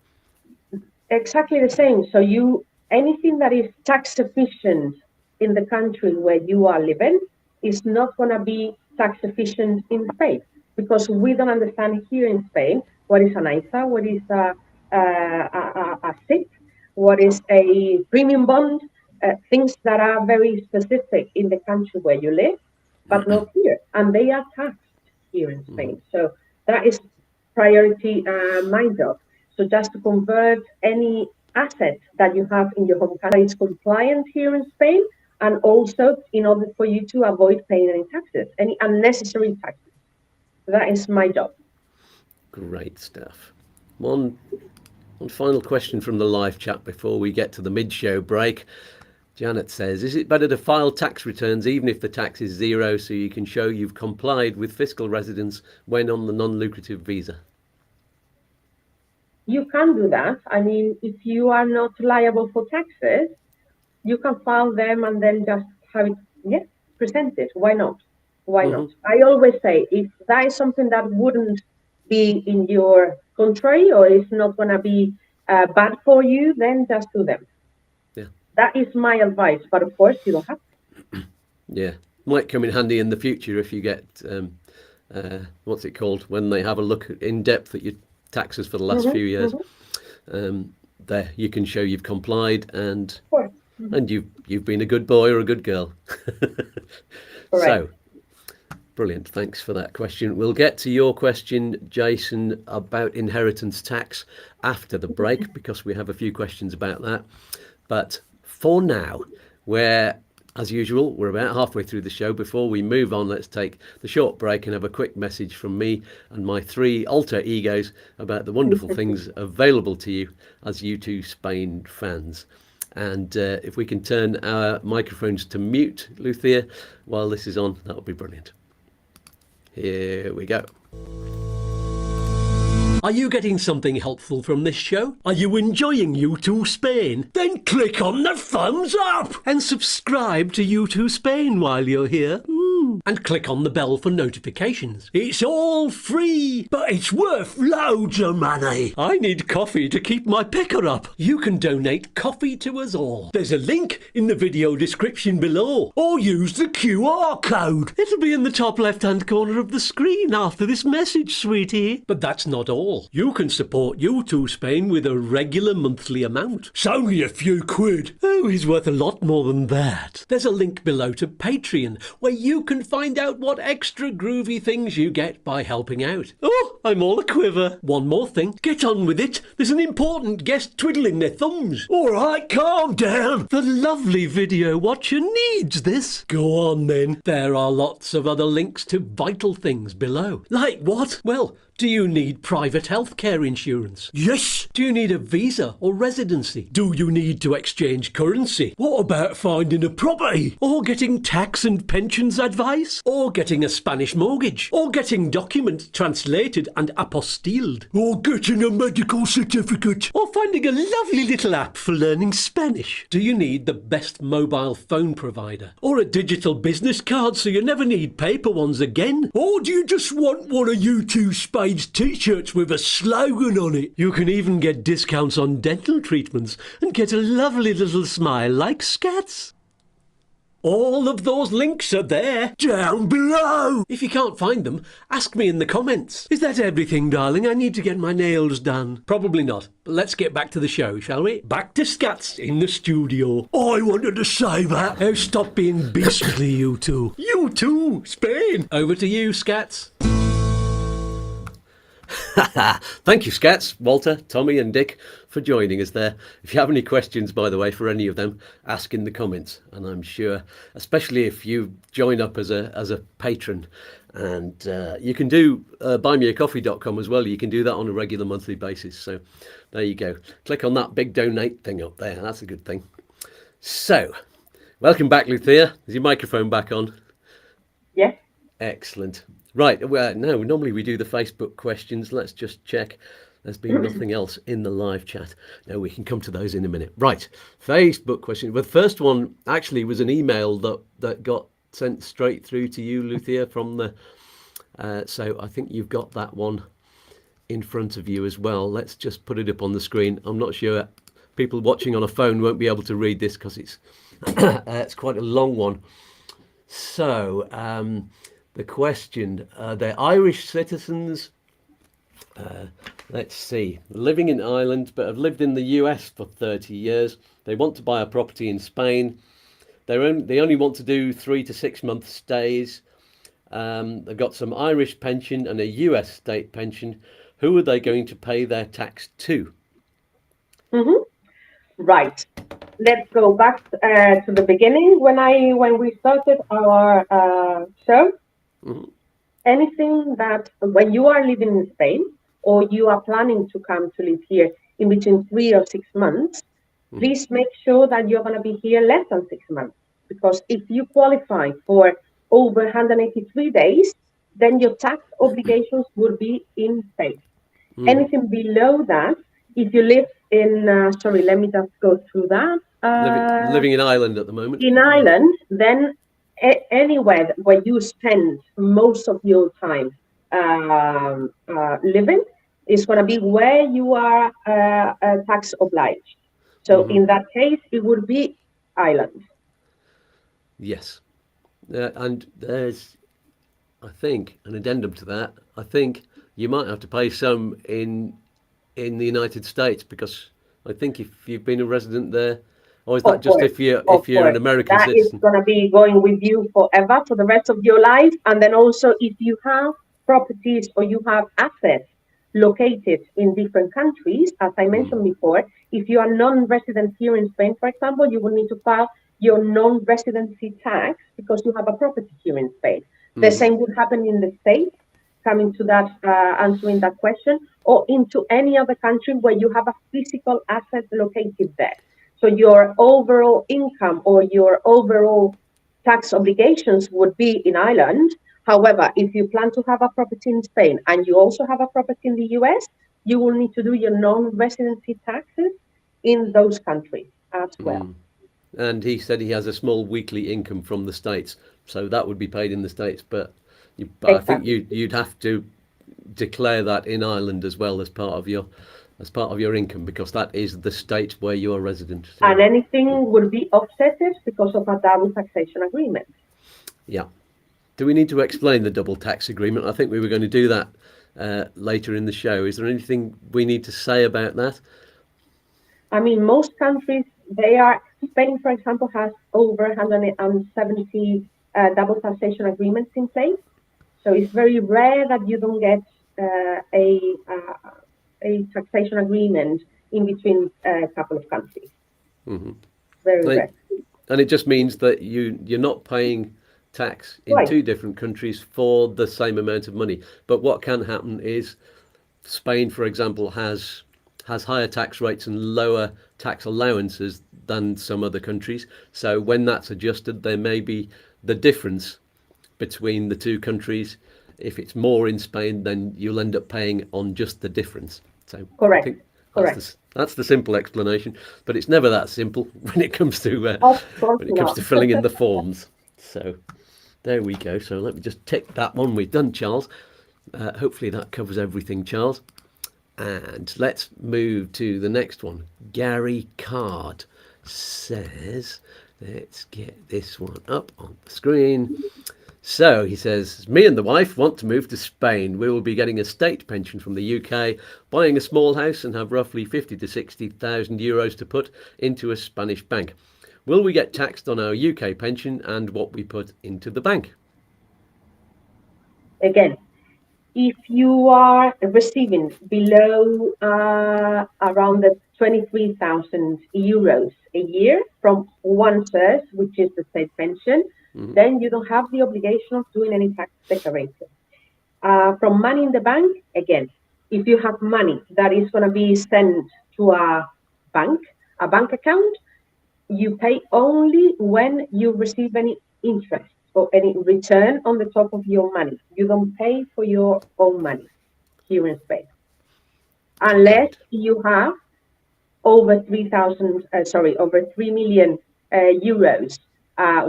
Exactly the same. So anything that is tax efficient in the country where you are living is not going to be tax efficient in Spain because we don't understand here in Spain what is an ISA, what is a SIP, what is a premium bond, things that are very specific in the country where you live, but not here. And they are taxed here in Spain. So that is priority my job. So just to convert any asset that you have in your home country is compliant here in Spain, and also in order for you to avoid paying any taxes, any unnecessary taxes. That is my job. Great stuff. One final question from the live chat before we get to the mid-show break. Janet says, is it better to file tax returns even if the tax is zero so you can show you've complied with fiscal residence when on the non-lucrative visa? You can do that. I mean, if you are not liable for taxes, you can file them and then just have it, presented. Why not? Why not? I always say, if that is something that wouldn't be in your country or is not going to be bad for you, then just do them. Yeah. That is my advice. But of course, you don't have to. Yeah. Might come in handy in the future if you get, what's it called, when they have a look in depth at your taxes for the last few years. There you can show you've complied and you've been a good boy or a good girl. So brilliant, thanks for that question. We'll get to your question, Jason, about inheritance tax after the break because we have a few questions about that. But for now, as usual, we're about halfway through the show. Before we move on, let's take the short break and have a quick message from me and my three alter egos about the wonderful things available to you as U2 Spain fans. And if we can turn our microphones to mute, Lucia, while this is on, that would be brilliant. Here we go. Are you getting something helpful from this show? Are you enjoying U2 Spain? Then click on the thumbs up and subscribe to U2 Spain while you're here. And click on the bell for notifications. It's all free, but it's worth loads of money. I need coffee to keep my picker up. You can donate coffee to us all. There's a link in the video description below, or use the QR code. It'll be in the top left-hand corner of the screen after this message, sweetie. But that's not all. You can support U2 Spain with a regular monthly amount. It's only a few quid. Oh, he's worth a lot more than that. There's a link below to Patreon, where you can find out what extra groovy things you get by helping out. Oh, I'm all a quiver. One more thing. Get on with it. There's an important guest twiddling their thumbs. All right, calm down. The lovely video watcher needs this. Go on then. There are lots of other links to vital things below. Like what? Well, Do you need private healthcare insurance? Yes. Do you need a visa or residency? Do you need to exchange currency? What about finding a property? Or getting tax and pensions advice? Or getting a Spanish mortgage? Or getting documents translated and apostilled? Or getting a medical certificate? Or finding a lovely little app for learning Spanish? Do you need the best mobile phone provider? Or a digital business card so you never need paper ones again? Or do you just want one of U2 Spain's t-shirts with a slogan on it? You can even get discounts on dental treatments and get a lovely little smile like Scats. All of those links are there. Down below. If you can't find them, ask me in the comments. Is that everything, darling? I need to get my nails done. Probably not. But let's get back to the show, shall we? Back to Scats in the studio. I wanted to say that. Oh, stop being beastly, you two. You too, Spain. Over to you, Scats. Thank you, Scats, Walter, Tommy and Dick for joining us there. If you have any questions, by the way, for any of them, ask in the comments. And I'm sure, especially if you join up as a patron, and you can do buymeacoffee.com as well. You can do that on a regular monthly basis. So there you go. Click on that big donate thing up there. That's a good thing. So, welcome back, Luthea. Is your microphone back on? Yes. Excellent. Right, well, no, normally we do the Facebook questions. Let's just check. There's been nothing else in the live chat. No, we can come to those in a minute. Right, Facebook question. Well, the first one actually was an email that got sent straight through to you, Luthea, from the... so I think you've got that one in front of you as well. Let's just put it up on the screen. I'm not sure people watching on a phone won't be able to read this because it's, it's quite a long one. So... the question, they're Irish citizens, let's see, living in Ireland, but have lived in the US for 30 years. They want to buy a property in Spain. They only want to do 3 to 6 month stays. They've got some Irish pension and a US state pension. Who are they going to pay their tax to? Mm-hmm. Right. Let's go back to the beginning when we started our show. Mm-hmm. Anything that when you are living in Spain or you are planning to come to live here in between 3 or 6 months, please make sure that you're going to be here less than 6 months. Because if you qualify for over 183 days, then your tax obligations will be in Spain. Anything below that, if you live in, sorry, let me just go through that. Living in Ireland at the moment. In Ireland, then anywhere where you spend most of your time living is going to be where you are tax obliged. So in that case, it would be Ireland. Yes. And there's, I think, an addendum to that. I think you might have to pay some in the United States, because I think if you've been a resident there, or is that just if you're an American citizen? That is going to be going with you forever, for the rest of your life. And then also, if you have properties or you have assets located in different countries, as I mentioned before, if you are non-resident here in Spain, for example, you will need to file your non-residency tax because you have a property here in Spain. The same would happen in the States, coming to that, answering that question, or into any other country where you have a physical asset located there. So your overall income or your overall tax obligations would be in Ireland. However, if you plan to have a property in Spain and you also have a property in the US, you will need to do your non-residency taxes in those countries as well. And he said he has a small weekly income from the States, so that would be paid in the States. But I think you'd have to declare that in Ireland as well as part of your income, because that is the state where you are resident. So, and anything would be offsetted because of a double taxation agreement. Yeah. Do we need to explain the double tax agreement? I think we were going to do that later in the show. Is there anything we need to say about that? I mean, most countries, Spain, for example, has over 170 double taxation agreements in place. So it's very rare that you don't get a taxation agreement in between a couple of countries. Very rare. And it just means that you're not paying tax in Right. two different countries for the same amount of money. But what can happen is Spain, for example, has higher tax rates and lower tax allowances than some other countries. So when that's adjusted, there may be the difference between the two countries. If it's more in Spain, then you'll end up paying on just the difference. So I Correct. think Correct. that's the simple explanation, but it's never that simple when it comes to Of course when it comes not. to filling in the forms. So there we go. So let me just tick that one. We've done Charles. Hopefully that covers everything, Charles. And let's move to the next one. Gary Card says, let's get this one up on the screen. So he says, me and the wife want to move to Spain. We will be getting a state pension from the UK, buying a small house and have roughly 50 to 60,000 euros to put into a Spanish bank. Will we get taxed on our UK pension and what we put into the bank? Again, if you are receiving below around the 23,000 euros a year from one source, which is the state pension, then you don't have the obligation of doing any tax declaration. From money in the bank, again, if you have money that is going to be sent to a bank account, you pay only when you receive any interest or any return on the top of your money. You don't pay for your own money here in Spain, unless you have over 3 million euros,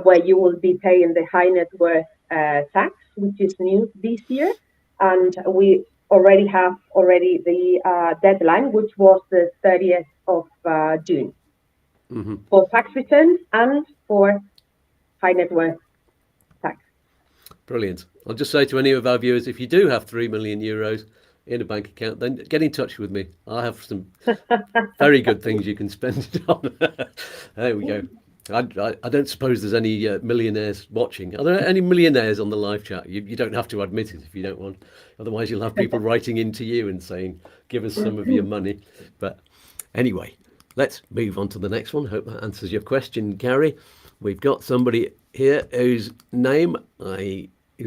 where you will be paying the high net worth tax, which is new this year, and we already have the deadline, which was the 30th of June, for tax returns and for high net worth tax. Brilliant. I'll just say to any of our viewers, if you do have 3 million euros in a bank account, then get in touch with me. I have some very good things you can spend it on. There we go. I don't suppose there's any millionaires watching. Are there any millionaires on the live chat? You don't have to admit it if you don't want. Otherwise, you'll have people writing into you and saying, give us some of your money. But anyway, let's move on to the next one. Hope that answers your question, Gary. We've got somebody here whose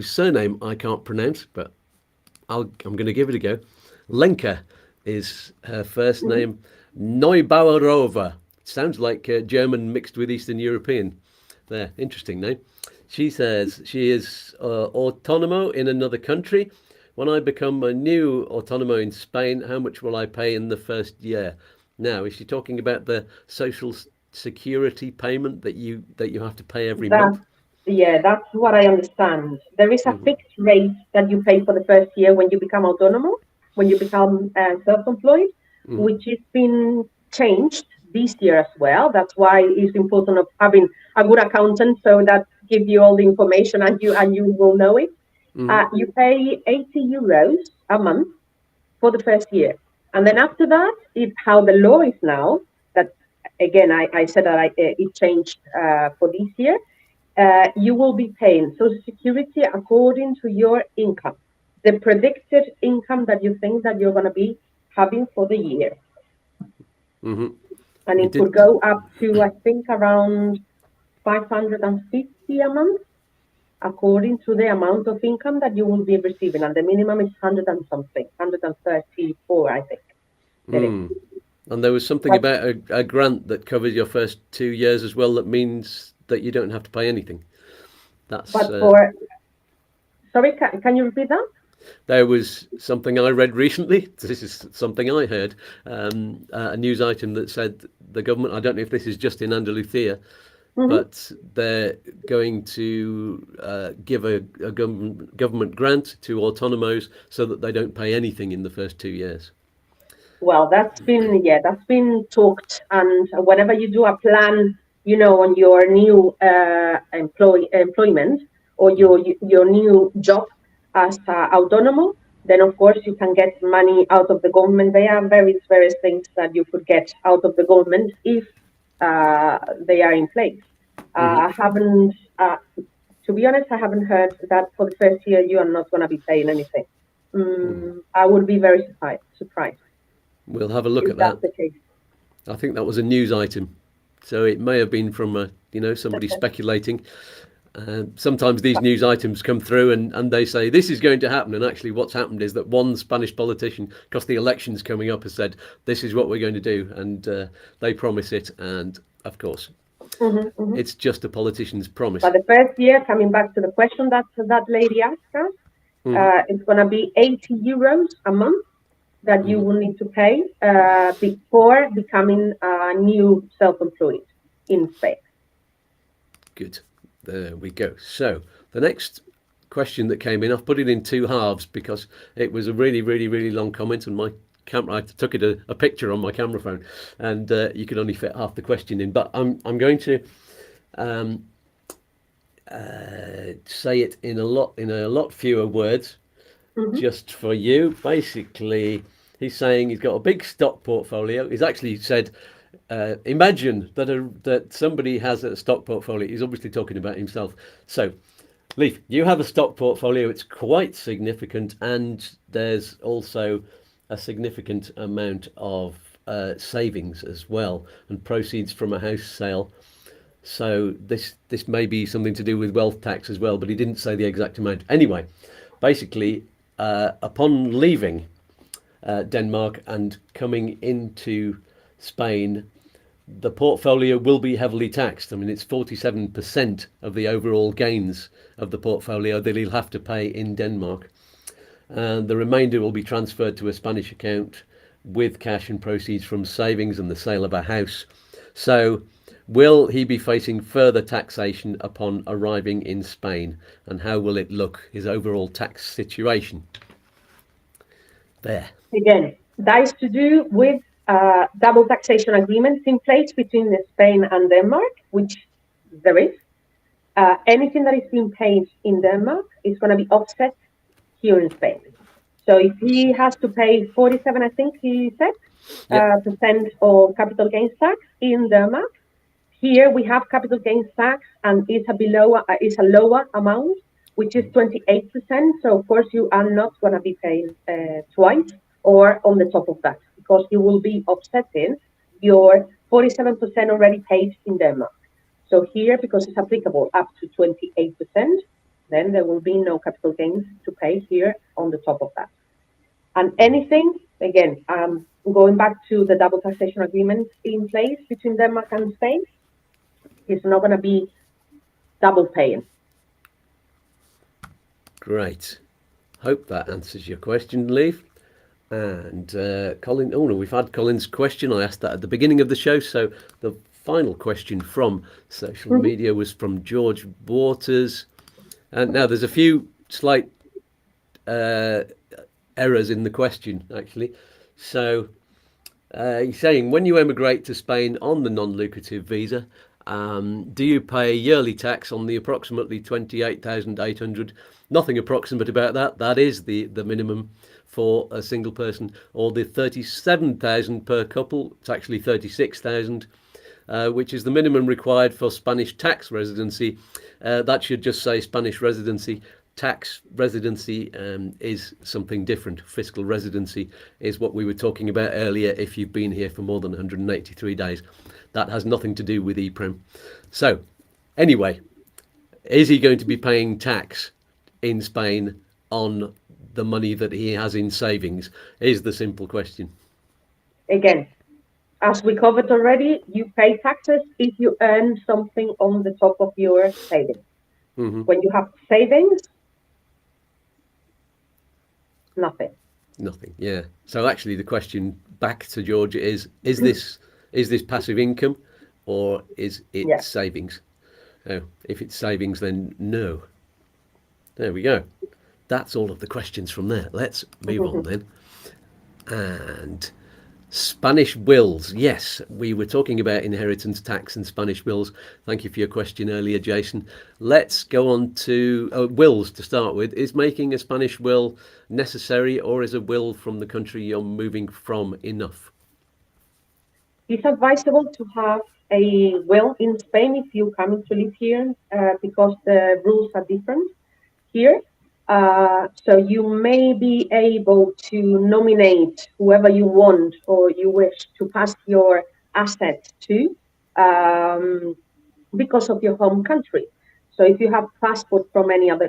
surname I can't pronounce, but I'm going to give it a go. Lenka is her first name. Neubauerova. Sounds like German mixed with Eastern European. There, interesting name. She says she is autonomo in another country. When I become a new autonomo in Spain, how much will I pay in the first year? Now, is she talking about the social security payment that you have to pay every month? Yeah, that's what I understand. There is a fixed rate that you pay for the first year when you become autonomo, when you become self-employed, which has been changed this year as well. That's why it's important of having a good accountant, so that gives you all the information and you will know it. You pay 80 euros a month for the first year, and then after that, it's how the law is now. That again, I said that it changed for this year. You will be paying Social Security according to your income, the predicted income that you think that you're going to be having for the year. And it could go up to, I think, around 550 a month, according to the amount of income that you will be receiving. And the minimum is 100 and something, 134, I think. And there was something about a grant that covers your first 2 years as well. That means that you don't have to pay anything. That's. Sorry, can you repeat that? There was something I read recently. This is something I heard. A news item that said the government. I don't know if this is just in Andalusia, but they're going to give a government grant to autonomos so that they don't pay anything in the first 2 years. Well, that's been talked, and whenever you do a plan, on your new employment or your new job as autonomo, then of course you can get money out of the government. There are various things that you could get out of the government if they are in place. I haven't, to be honest, I haven't heard that for the first year you are not going to be paying anything. I would be very surprised. We'll have a look at that. That's the case. I think that was a news item, so it may have been from somebody speculating. Sometimes these news items come through and they say this is going to happen, and actually what's happened is that one Spanish politician, because the election's coming up, has said this is what we're going to do, and they promise it, and of course it's just a politician's promise. But the first year, coming back to the question that lady asked us, it's going to be 80 euros a month that you will need to pay before becoming a new self-employed in Spain. Good. There we go. So the next question that came in, I've put it in two halves because it was a really, really, really long comment, and my camera, I took it a picture on my camera phone, and you could only fit half the question in. But I'm going to say it in a lot fewer words, just for you. Basically, he's saying he's got a big stock portfolio. He's actually said, imagine that somebody has a stock portfolio. He's obviously talking about himself. So, Leif, you have a stock portfolio. It's quite significant, and there's also a significant amount of savings as well, and proceeds from a house sale. So this may be something to do with wealth tax as well, but he didn't say the exact amount. Anyway, basically, upon leaving Denmark and coming into Spain, the portfolio will be heavily taxed. I mean, it's 47% of the overall gains of the portfolio that he'll have to pay in Denmark. And the remainder will be transferred to a Spanish account with cash and proceeds from savings and the sale of a house. So will he be facing further taxation upon arriving in Spain? And how will it look, his overall tax situation? There. Again, that is to do with double taxation agreements in place between Spain and Denmark, which there is. Anything that is being paid in Denmark is going to be offset here in Spain. So if he has to pay 47, I think he said, percent of capital gains tax in Denmark, here we have capital gains tax, and it's a lower amount, which is 28%. So of course you are not going to be paying twice or on the top of that, because you will be offsetting your 47% already paid in Denmark. So here, because it's applicable up to 28%, then there will be no capital gains to pay here on the top of that. And anything, again, going back to the double taxation agreement in place between Denmark and Spain, it's not going to be double paying. Great. Hope that answers your question, Leif. And Colin, oh no, we've had Colin's question. I asked that at the beginning of the show. So the final question from social media was from George Waters. And now there's a few slight errors in the question, actually. So he's saying, when you emigrate to Spain on the non-lucrative visa, do you pay yearly tax on the approximately 28,800? Nothing approximate about that. That is the minimum for a single person, or the 37,000 per couple. It's actually 36,000, which is the minimum required for Spanish tax residency. That should just say Spanish residency. Tax residency is something different. Fiscal residency is what we were talking about earlier if you've been here for more than 183 days. That has nothing to do with EPREM. So anyway, is he going to be paying tax in Spain on the money that he has in savings, is the simple question. Again, as we covered already, you pay taxes if you earn something on the top of your savings. When you have savings, nothing. Nothing, yeah. So actually the question back to George is this passive income, or is it savings? Oh, if it's savings, then no. There we go. That's all of the questions from there. Let's move on then. And Spanish wills. Yes, we were talking about inheritance tax and Spanish wills. Thank you for your question earlier, Jason. Let's go on to wills to start with. Is making a Spanish will necessary, or is a will from the country you're moving from enough? It's advisable to have a will in Spain if you're coming to live here, because the rules are different here. So you may be able to nominate whoever you want or you wish to pass your assets to, because of your home country. So if you have passport from any other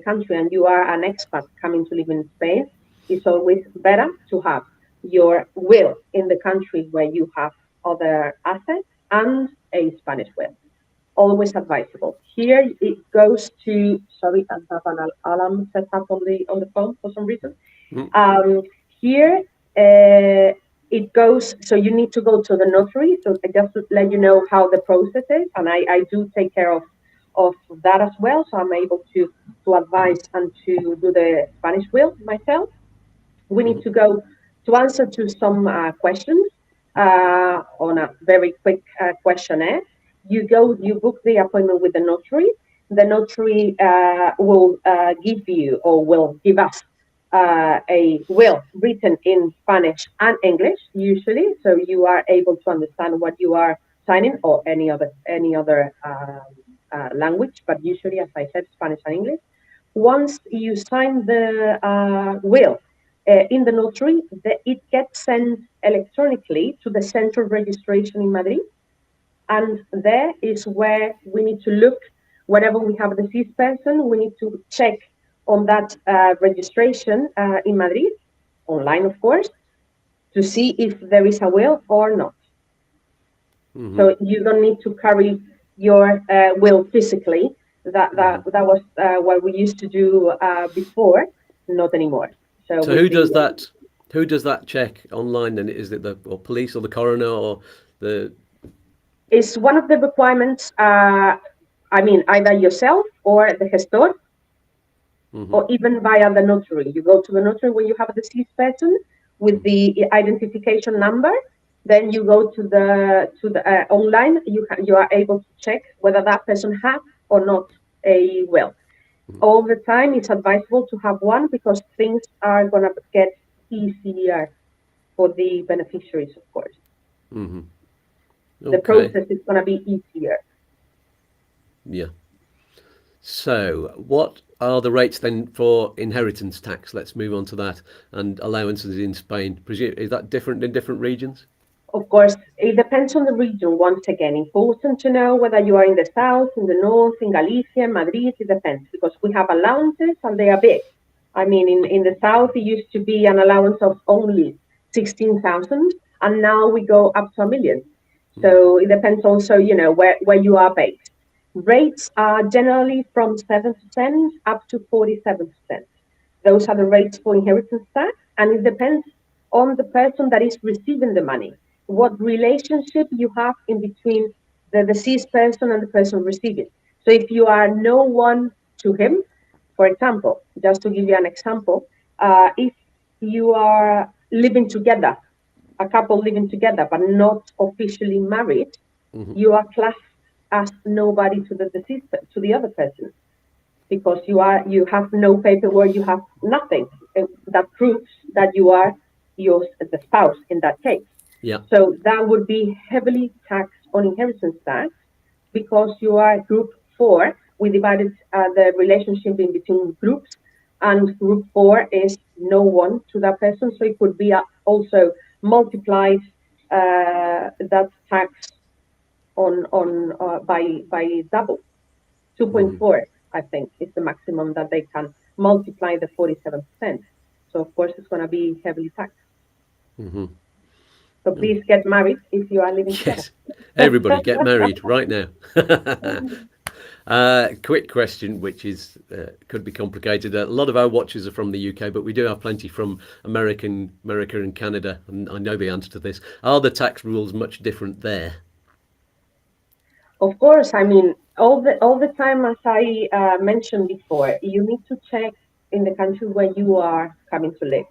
country and you are an expat coming to live in Spain, it's always better to have your will in the country where you have other assets and a Spanish will. Always advisable. Here it goes to. Sorry, I have an alarm set up on the phone for some reason. Here it goes. So you need to go to the notary. So just to let you know how the process is, and I do take care of that as well. So I'm able to advise and to do the Spanish will myself. We need to go to answer to some questions on a very quick questionnaire. You book the appointment with the notary. The notary will give you or will give us a will written in Spanish and English usually, so you are able to understand what you are signing, or any other language, but usually, as I said, Spanish and English. Once you sign the will in the notary, it gets sent electronically to the central registration in Madrid. And there is where we need to look. Whenever we have a deceased person, we need to check on that registration in Madrid, online, of course, to see if there is a will or not. So you don't need to carry your will physically. That was what we used to do before, not anymore. So who does that? Who does that check online? Then is it the police or the coroner or the? It's one of the requirements. Either yourself or the gestor, or even via the notary. You go to the notary when you have a deceased person with the identification number. Then you go to the online. You are able to check whether that person has or not a will. All the time, it's advisable to have one because things are gonna get easier for the beneficiaries, of course. The process is gonna be easier. Yeah. So, what are the rates then for inheritance tax? Let's move on to that. And allowances in Spain. Is that different in different regions? Of course, it depends on the region. Once again, important to know whether you are in the south, in the north, in Galicia, Madrid. It depends because we have allowances and they are big. I mean, in the south, it used to be an allowance of only 16,000, and now we go up to 1 million. So it depends also, where you are based. Rates are generally from 7% up to 47%. Those are the rates for inheritance tax, and it depends on the person that is receiving the money. What relationship you have in between the deceased person and the person receiving. So if you are no one to him, for example, just to give you an example, if you are living together, a couple living together but not officially married, you are classed as nobody to the deceased, to the other person, because you have no paperwork, you have nothing that proves that you are the spouse in that case. Yeah. So that would be heavily taxed on inheritance tax because you are group 4. We divided the relationship in between groups, and group 4 is no one to that person. So it could be also multiplied that tax on by double. 2.4, I think, is the maximum that they can multiply the 47%. So of course it's going to be heavily taxed. So please get married if you are living together. Yes, everybody get married right now. Quick question, which is could be complicated. A lot of our watchers are from the UK, but we do have plenty from America and Canada, and I know the answer to this. Are the tax rules much different there? Of course, I mean, all the time, as I mentioned before, you need to check in the country where you are coming to live.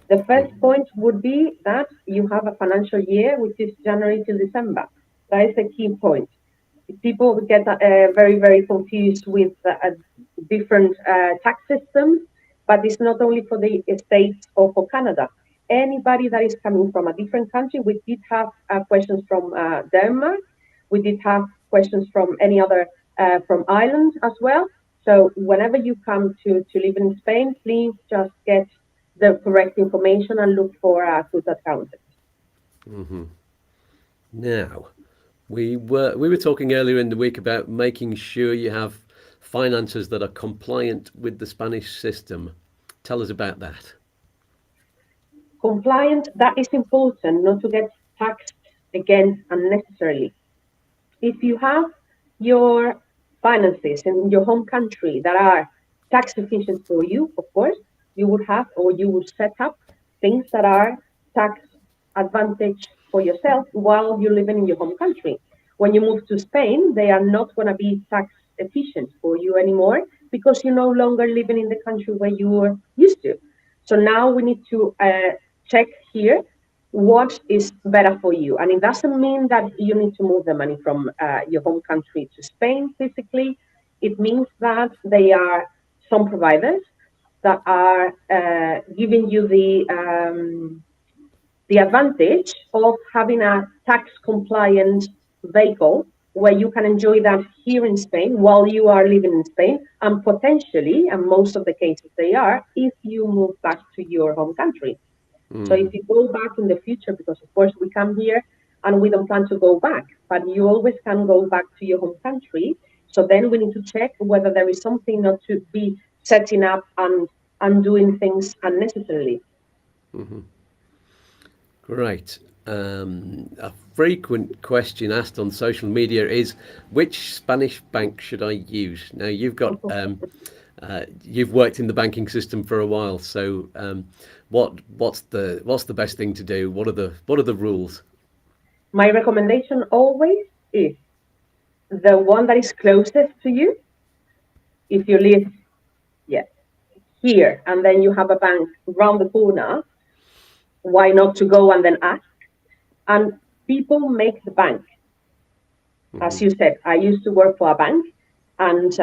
The first point would be that you have a financial year, which is January to December. That is a key point. People get very, very confused with different tax systems, but it's not only for the States or for Canada. Anybody that is coming from a different country, we did have questions from Denmark. We did have questions from any other, from Ireland as well. So whenever you come to live in Spain, please just get the correct information and look for a good accountant. Now, We were talking earlier in the week about making sure you have finances that are compliant with the Spanish system. Tell us about that. Compliant, that is important, not to get taxed again unnecessarily. If you have your finances in your home country that are tax efficient for you, of course, you would have or you would set up things that are tax advantage for yourself while you're living in your home country. When you move to Spain, they are not going to be tax efficient for you anymore because you're no longer living in the country where you were used to. So now we need to check here what is better for you. And it doesn't mean that you need to move the money from your home country to Spain physically. It means that they are some providers that are giving you the advantage of having a tax compliant vehicle where you can enjoy that here in Spain while you are living in Spain, and potentially, and most of the cases they are, if you move back to your home country. So if you go back in the future, because of course we come here and we don't plan to go back, but you always can go back to your home country. So then we need to check whether there is something not to be setting up and doing things unnecessarily. Great. A frequent question asked on social media is, which Spanish bank should I use? Now you've got you've worked in the banking system for a while, so what's the best thing to do? What are the rules? My recommendation always is the one that is closest to you. If you live here and then you have a bank around the corner, why not to go and then ask? And people make the bank. As you said, I used to work for a bank, and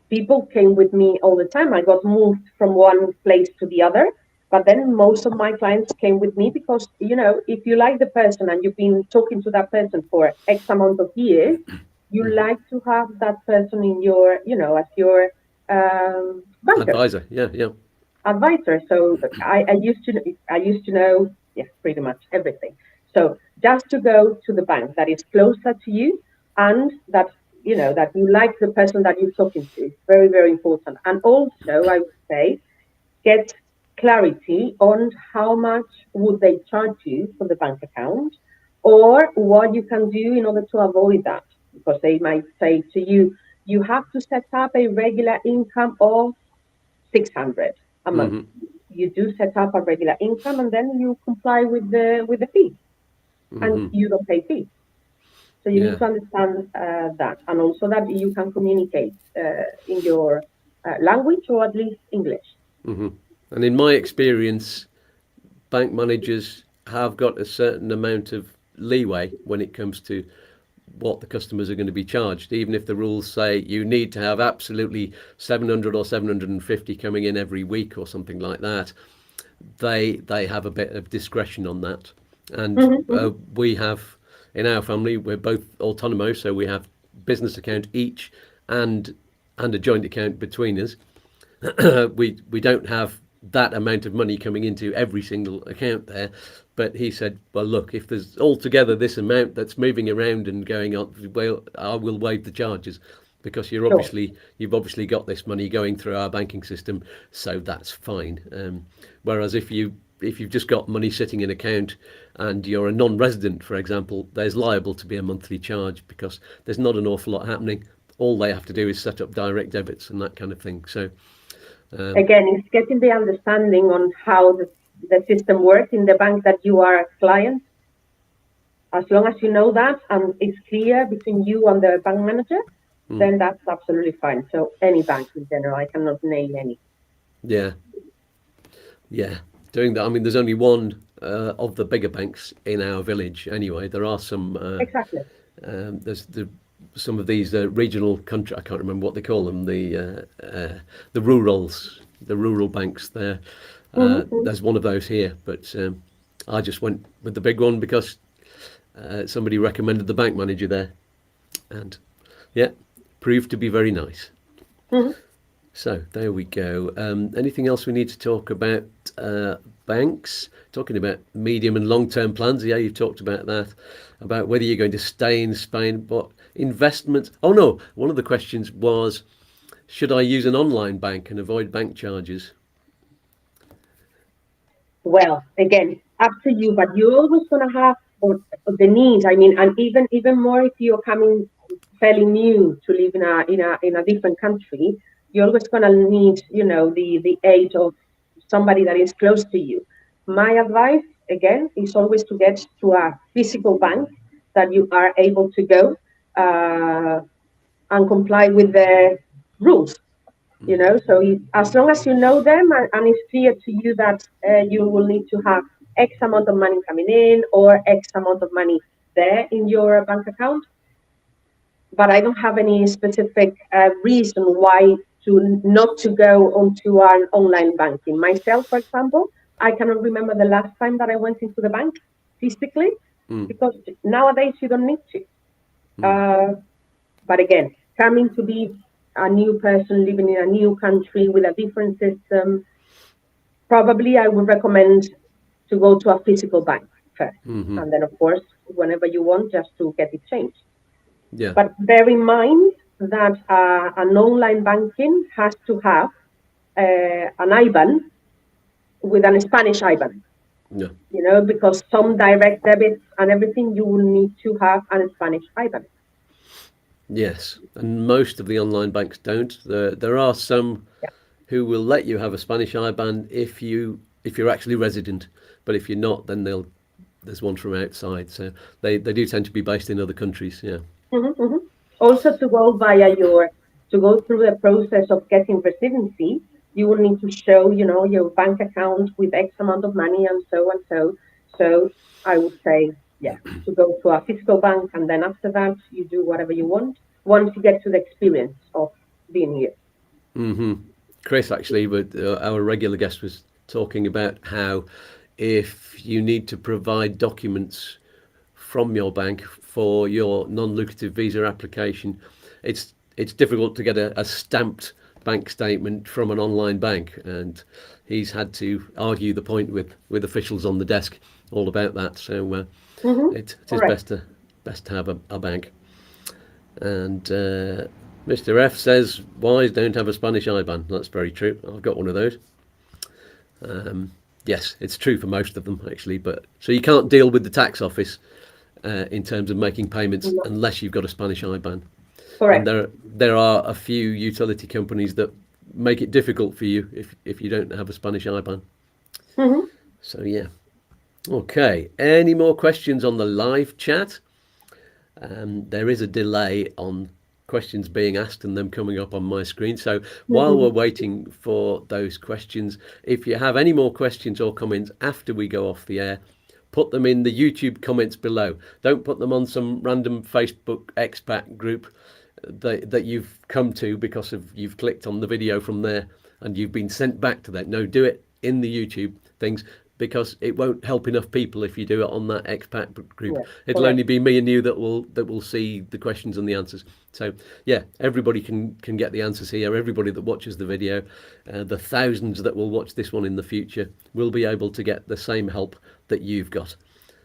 people came with me all the time. I got moved from one place to the other, but then most of my clients came with me because, if you like the person and you've been talking to that person for X amount of years, you like to have that person in your, as your banker. Advisor, yeah. Advisor. So I used to know, pretty much everything. So just to go to the bank that is closer to you and that that you like the person that you're talking to is very, very important. And also, I would say, get clarity on how much would they charge you for the bank account, or what you can do in order to avoid that, because they might say to you, you have to set up a regular income of 600 a month. You do set up a regular income, and then you comply with the fee, and you don't pay fees. So you need to understand that, and also that you can communicate in your language, or at least English. And in my experience, bank managers have got a certain amount of leeway when it comes to what the customers are going to be charged, even if the rules say you need to have absolutely 700 or 750 coming in every week or something like that. They have a bit of discretion on that, and we have in our family, we're both autonomous, so we have business account each and a joint account between us. we don't have that amount of money coming into every single account there, but he said, well, look, if there's altogether this amount that's moving around and going on, well, I will waive the charges, because you've obviously got this money going through our banking system, so that's fine. Whereas if you've just got money sitting in account and you're a non-resident, for example, there's liable to be a monthly charge because there's not an awful lot happening. All they have to do is set up direct debits and that kind of thing. So again, it's getting the understanding on how the system works in the bank that you are a client. As long as you know that and it's clear between you and the bank manager, then that's absolutely fine. So any bank in general, I cannot name any. Yeah. Doing that. I mean, there's only one of the bigger banks in our village anyway. There are some. Exactly. There's some of these regional country. I can't remember what they call them. The rural banks there. There's one of those here, but I just went with the big one because somebody recommended the bank manager there, and proved to be very nice. So there we go. Anything else we need to talk about? Banks, talking about medium and long-term plans. Yeah, you've talked about that, about whether you're going to stay in Spain, but investments. Oh no, one of the questions was, should I use an online bank and avoid bank charges? Well, again, up to you, but you're always gonna have the need. I mean, and even more if you're coming fairly new to live in a different country, you're always gonna need, the aid of somebody that is close to you. My advice, again, is always to get to a physical bank that you are able to go and comply with the rules. So as long as you know them, and it's clear to you that you will need to have X amount of money coming in or X amount of money there in your bank account. But I don't have any specific reason why to not to go onto an online banking. Myself, for example, I cannot remember the last time that I went into the bank physically, because nowadays you don't need to. But again, coming to be a new person living in a new country with a different system, probably I would recommend to go to a physical bank first. And then, of course, whenever you want, just to get it changed. Yeah. But bear in mind that an online banking has to have an IBAN with a Spanish IBAN. Yeah. Because some direct debits and everything, you will need to have a Spanish IBAN. Yes, and most of the online banks don't. There are some who will let you have a Spanish IBAN if you're actually resident, but if you're not, then there's one from outside. So they do tend to be based in other countries. Yeah. Also, to go through the process of getting residency, you will need to show, your bank account with X amount of money and so and so. So I would say, to go to a physical bank, and then after that, you do whatever you want once you get to the experience of being here. Chris, actually, but our regular guest was talking about how if you need to provide documents from your bank for your non-lucrative visa application, it's difficult to get a stamped bank statement from an online bank, and he's had to argue the point with officials on the desk all about that. So it is best to have a bank. And Mr. F says, wise don't have a Spanish IBAN. That's very true. I've got one of those. Yes, it's true for most of them, actually. But so you can't deal with the tax office in terms of making payments unless you've got a Spanish IBAN. Correct. And there are a few utility companies that make it difficult for you if you don't have a Spanish IBAN. So yeah. Okay. Any more questions on the live chat? There is a delay on questions being asked and them coming up on my screen. So while we're waiting for those questions, if you have any more questions or comments after we go off the air, put them in the YouTube comments below. Don't put them on some random Facebook expat group that you've come to because you've clicked on the video from there and you've been sent back to that. No, do it in the YouTube things, because it won't help enough people if you do it on that expat group. It'll only be me and you that will see the questions and the answers. So yeah, everybody can get the answers here. Everybody that watches the video, the thousands that will watch this one in the future, will be able to get the same help that you've got.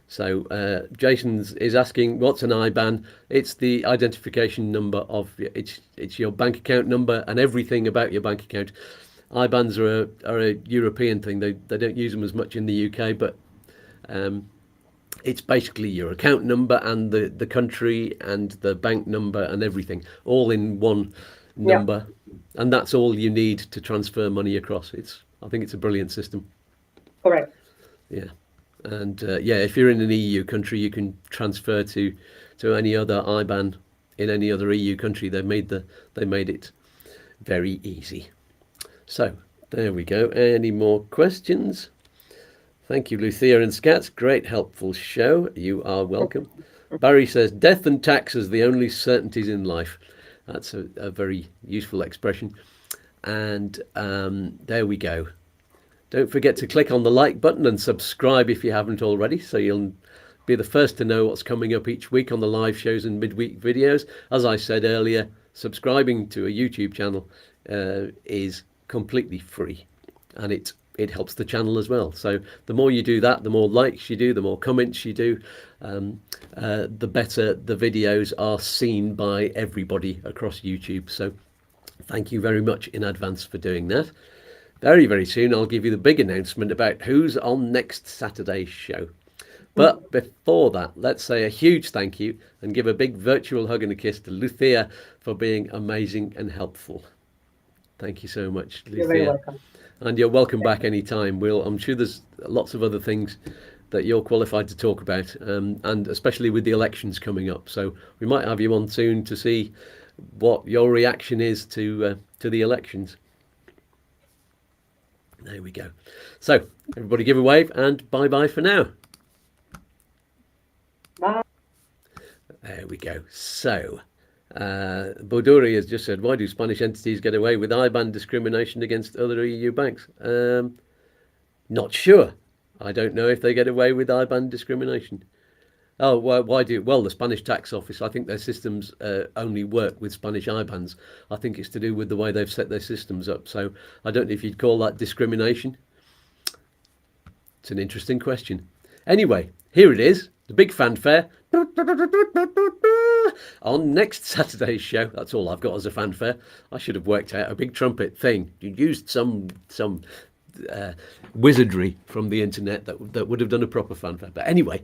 So Jason is asking, what's an IBAN? It's the identification number of it's your bank account number and everything about your bank account. IBANs are a European thing. They don't use them as much in the UK, but it's basically your account number and the country and the bank number and everything all in one number, and that's all you need to transfer money across. I think it's a brilliant system. Correct. Yeah. And if you're in an EU country, you can transfer to any other IBAN in any other EU country. They made it very easy. So there we go. Any more questions? Thank you, Lucia and Scats. Great, helpful show. You are welcome. Barry says, death and taxes, the only certainties in life. That's a very useful expression. And there we go. Don't forget to click on the like button and subscribe if you haven't already, so you'll be the first to know what's coming up each week on the live shows and midweek videos. As I said earlier, subscribing to a YouTube channel is completely free, and it helps the channel as well. So the more you do that, the more likes you do, the more comments you do, the better the videos are seen by everybody across YouTube. So thank you very much in advance for doing that. Very, very soon I'll give you the big announcement about who's on next Saturday's show. But before that, let's say a huge thank you and give a big virtual hug and a kiss to Luthea for being amazing and helpful. Thank you so much, Luthea. You're very welcome. And you're welcome back anytime. I'm sure there's lots of other things that you're qualified to talk about, and especially with the elections coming up. So we might have you on soon to see what your reaction is to the elections. There we go. So everybody give a wave and bye-bye for now. Bye. There we go. So Boduri has just said, why do Spanish entities get away with IBAN discrimination against other EU banks? Not sure. I don't know if they get away with IBAN discrimination. Oh, why do? Well, the Spanish tax office, I think their systems only work with Spanish IBANs. I think it's to do with the way they've set their systems up. So I don't know if you'd call that discrimination. It's an interesting question. Anyway, here it is, the big fanfare. On next Saturday's show, that's all I've got as a fanfare. I should have worked out a big trumpet thing. You used some wizardry from the internet that would have done a proper fanfare. But anyway,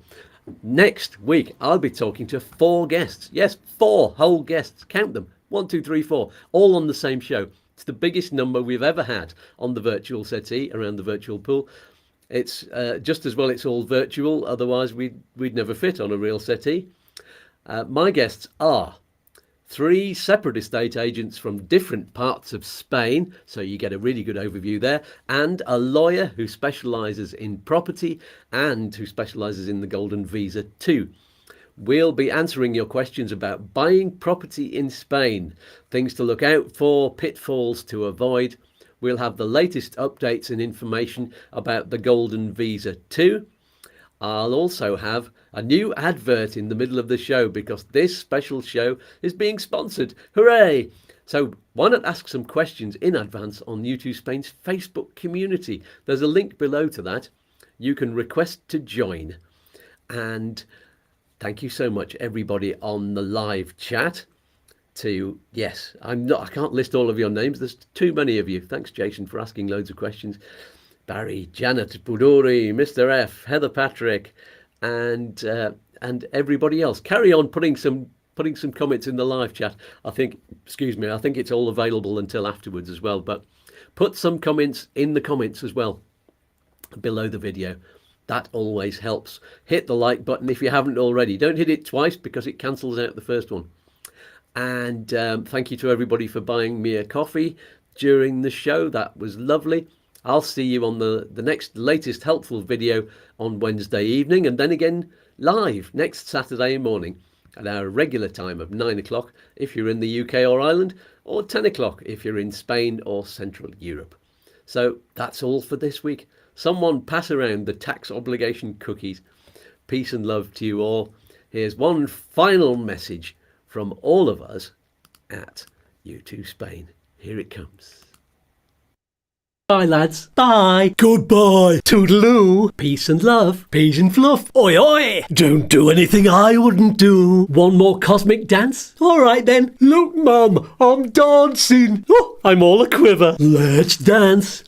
next week I'll be talking to 4 guests. Yes, 4 whole guests. Count them. 1, 2, 3, 4. All on the same show. It's the biggest number we've ever had on the virtual settee around the virtual pool. It's just as well it's all virtual. Otherwise we'd never fit on a real settee. My guests are 3 separate estate agents from different parts of Spain, so you get a really good overview there, and a lawyer who specialises in property and who specialises in the Golden Visa too. We'll be answering your questions about buying property in Spain, things to look out for, pitfalls to avoid. We'll have the latest updates and information about the Golden Visa too. I'll also have a new advert in the middle of the show because this special show is being sponsored. Hooray! So why not ask some questions in advance on U2 Spain's Facebook community? There's a link below to that. You can request to join. And thank you so much, everybody on the live chat. Yes, I can't list all of your names. There's too many of you. Thanks, Jason, for asking loads of questions. Barry, Janet, Budori, Mr. F, Heather Patrick, and everybody else. Carry on putting some comments in the live chat. I think it's all available until afterwards as well. But put some comments in the comments as well below the video. That always helps. Hit the like button if you haven't already. Don't hit it twice because it cancels out the first one. And thank you to everybody for buying me a coffee during the show. That was lovely. I'll see you on the next latest helpful video on Wednesday evening, and then again live next Saturday morning at our regular time of 9 o'clock if you're in the UK or Ireland, or 10 o'clock if you're in Spain or Central Europe. So that's all for this week. Someone pass around the tax obligation cookies. Peace and love to you all. Here's one final message from all of us at U2 Spain. Here it comes. Bye, lads. Bye. Goodbye. Toodaloo. Peace and love. Peas and fluff. Oi, oi. Don't do anything I wouldn't do. One more cosmic dance? All right, then. Look, Mum, I'm dancing. Oh, I'm all a quiver. Let's dance.